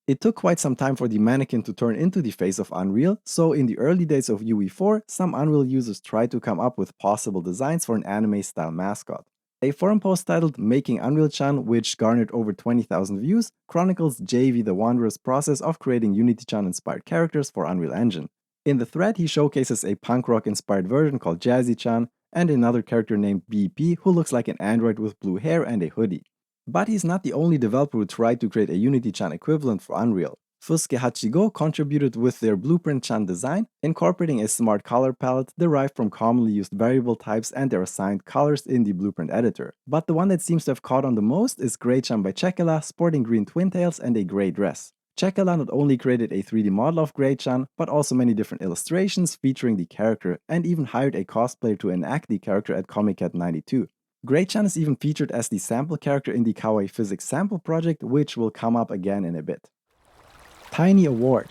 It took quite some time for the mannequin to turn into the face of Unreal, so in the early days of UE4, some Unreal users tried to come up with possible designs for an anime-style mascot. A forum post titled Making Unreal-chan, which garnered over 20,000 views, chronicles JV the Wanderer's process of creating Unity-chan-inspired characters for Unreal Engine. In the thread, he showcases a punk rock-inspired version called Jazzy-chan, and another character named BP who looks like an android with blue hair and a hoodie. But he's not the only developer who tried to create a Unity-chan equivalent for Unreal. Fusuke Hachigo contributed with their Blueprint-chan design, incorporating a smart color palette derived from commonly used variable types and their assigned colors in the Blueprint editor. But the one that seems to have caught on the most is Grey-chan by Chekela, sporting green twin tails and a gray dress. Chekela not only created a 3D model of Grey-chan, but also many different illustrations featuring the character, and even hired a cosplayer to enact the character at Comic-Con 92. Grey-chan is even featured as the sample character in the Kawaii Physics sample project, which will come up again in a bit. Tiny Award.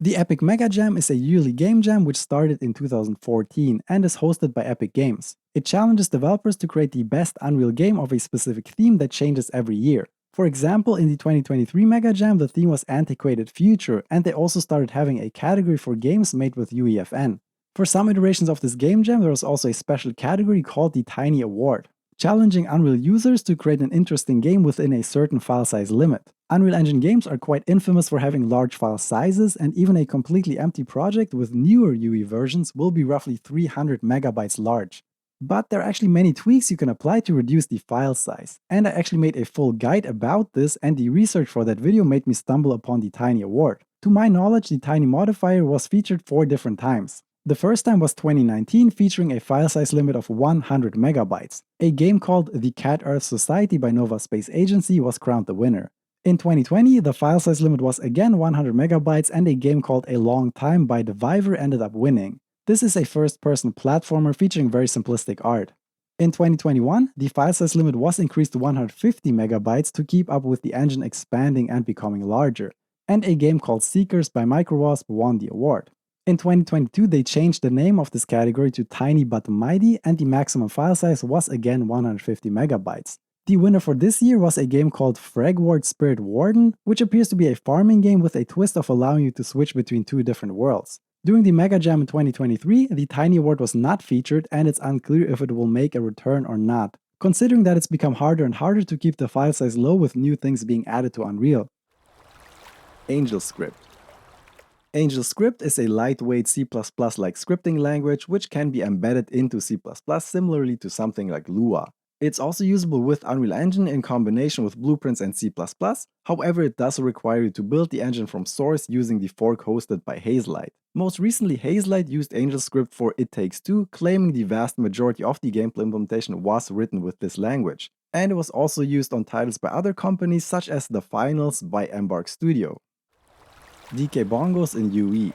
The Epic Mega Jam is a yearly game jam which started in 2014 and is hosted by Epic Games. It challenges developers to create the best Unreal game of a specific theme that changes every year. For example, in the 2023 Mega Jam, the theme was Antiquated Future, and they also started having a category for games made with UEFN. For some iterations of this game jam, there was also a special category called the Tiny Award, challenging Unreal users to create an interesting game within a certain file size limit. Unreal Engine games are quite infamous for having large file sizes, and even a completely empty project with newer UE versions will be roughly 300 megabytes large. But there are actually many tweaks you can apply to reduce the file size, and I actually made a full guide about this, and the research for that video made me stumble upon the Tiny Award. To my knowledge, the Tiny modifier was featured 4 different times. The first time was 2019, featuring a file size limit of 100 megabytes. A game called The Cat Earth Society by Nova Space Agency was crowned the winner. In 2020, the file size limit was again 100 megabytes, and a game called A Long Time by Diviver ended up winning. This is a first-person platformer featuring very simplistic art. In 2021, the file size limit was increased to 150 megabytes to keep up with the engine expanding and becoming larger, and a game called Seekers by Microwasp won the award. In 2022, they changed the name of this category to Tiny But Mighty, and the maximum file size was again 150 megabytes. The winner for this year was a game called Fragward Spirit Warden, which appears to be a farming game with a twist of allowing you to switch between 2 different worlds. During the Mega Jam in 2023, the Tiny Award was not featured, and it's unclear if it will make a return or not, considering that it's become harder and harder to keep the file size low with new things being added to Unreal. AngelScript. AngelScript is a lightweight C++-like scripting language which can be embedded into C++ similarly to something like Lua. It's also usable with Unreal Engine in combination with Blueprints and C++, however it does require you to build the engine from source using the fork hosted by Hazelight. Most recently, Hazelight used AngelScript for It Takes Two, claiming the vast majority of the gameplay implementation was written with this language. And it was also used on titles by other companies such as The Finals by Embark Studio. DK Bongos in UE.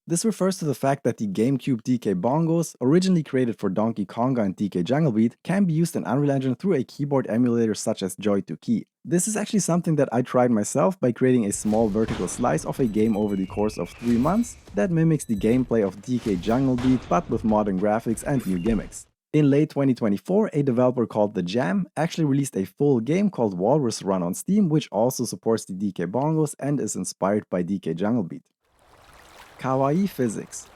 This refers to the fact that the GameCube DK Bongos, originally created for Donkey Konga and DK Jungle Beat, can be used in Unreal Engine through a keyboard emulator such as Joy2Key. This is actually something that I tried myself by creating a small vertical slice of a game over the course of 3 months that mimics the gameplay of DK Jungle Beat but with modern graphics and new gimmicks. In late 2024, a developer called The Jam actually released a full game called Walrus Run on Steam, which also supports the DK Bongos and is inspired by DK Jungle Beat. Kawaii Physics.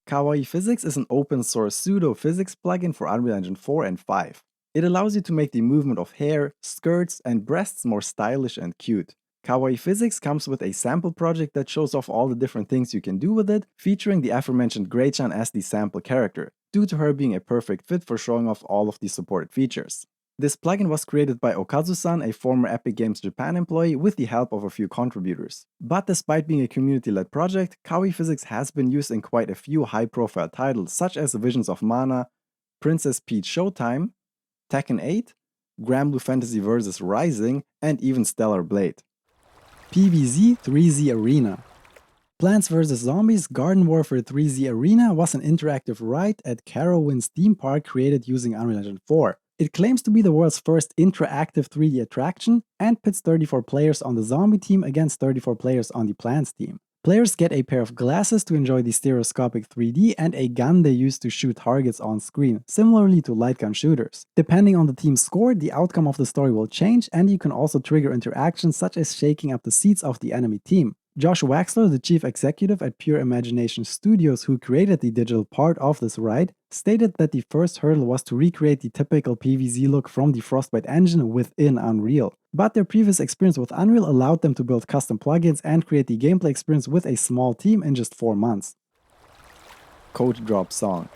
Kawaii Physics is an open-source pseudo-physics plugin for Unreal Engine 4 and 5. It allows you to make the movement of hair, skirts, and breasts more stylish and cute. Kawaii Physics comes with a sample project that shows off all the different things you can do with it, featuring the aforementioned Grey-chan as the sample character, due to her being a perfect fit for showing off all of the supported features. This plugin was created by Okazu-san, a former Epic Games Japan employee, with the help of a few contributors. But despite being a community-led project, Kawaii Physics has been used in quite a few high-profile titles such as Visions of Mana, Princess Peach Showtime, Tekken 8, Granblue Fantasy vs. Rising, and even Stellar Blade. PvZ 3Z Arena. Plants vs. Zombies Garden Warfare 3Z Arena was an interactive ride at Carowinds theme park created using Unreal Engine 4. It claims to be the world's first interactive 3D attraction and pits 34 players on the zombie team against 34 players on the plants team. Players get a pair of glasses to enjoy the stereoscopic 3D and a gun they use to shoot targets on screen, similarly to light gun shooters. Depending on the team's score, the outcome of the story will change, and you can also trigger interactions such as shaking up the seats of the enemy team. Josh Waxler, the chief executive at Pure Imagination Studios, who created the digital part of this ride, stated that the first hurdle was to recreate the typical PvZ look from the Frostbite engine within Unreal. But their previous experience with Unreal allowed them to build custom plugins and create the gameplay experience with a small team in just 4 months. Code Drop Song.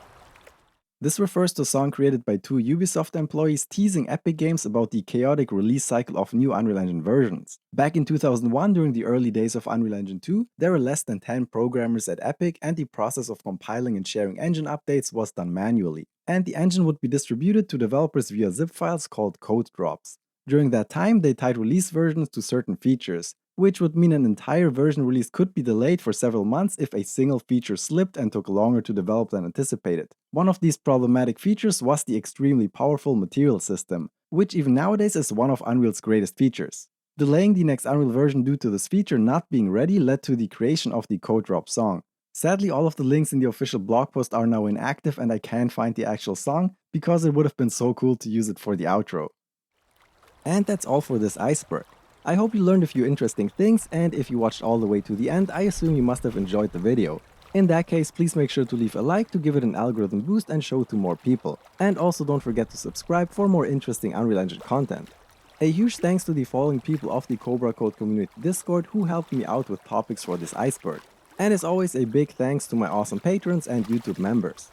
This refers to a song created by 2 Ubisoft employees teasing Epic Games about the chaotic release cycle of new Unreal Engine versions. Back in 2001, during the early days of Unreal Engine 2, there were less than 10 programmers at Epic, and the process of compiling and sharing engine updates was done manually. And the engine would be distributed to developers via zip files called code drops. During that time, they tied release versions to certain features, which would mean an entire version release could be delayed for several months if a single feature slipped and took longer to develop than anticipated. One of these problematic features was the extremely powerful material system, which even nowadays is one of Unreal's greatest features. Delaying the next Unreal version due to this feature not being ready led to the creation of the Code Drop song. Sadly, all of the links in the official blog post are now inactive and I can't find the actual song, because it would have been so cool to use it for the outro. And that's all for this Iceberg. I hope you learned a few interesting things, and if you watched all the way to the end, I assume you must have enjoyed the video. In that case, please make sure to leave a like to give it an algorithm boost and show to more people. And also don't forget to subscribe for more interesting Unreal Engine content. A huge thanks to the following people of the Cobra Code Community Discord who helped me out with topics for this Iceberg. And as always, a big thanks to my awesome patrons and YouTube members.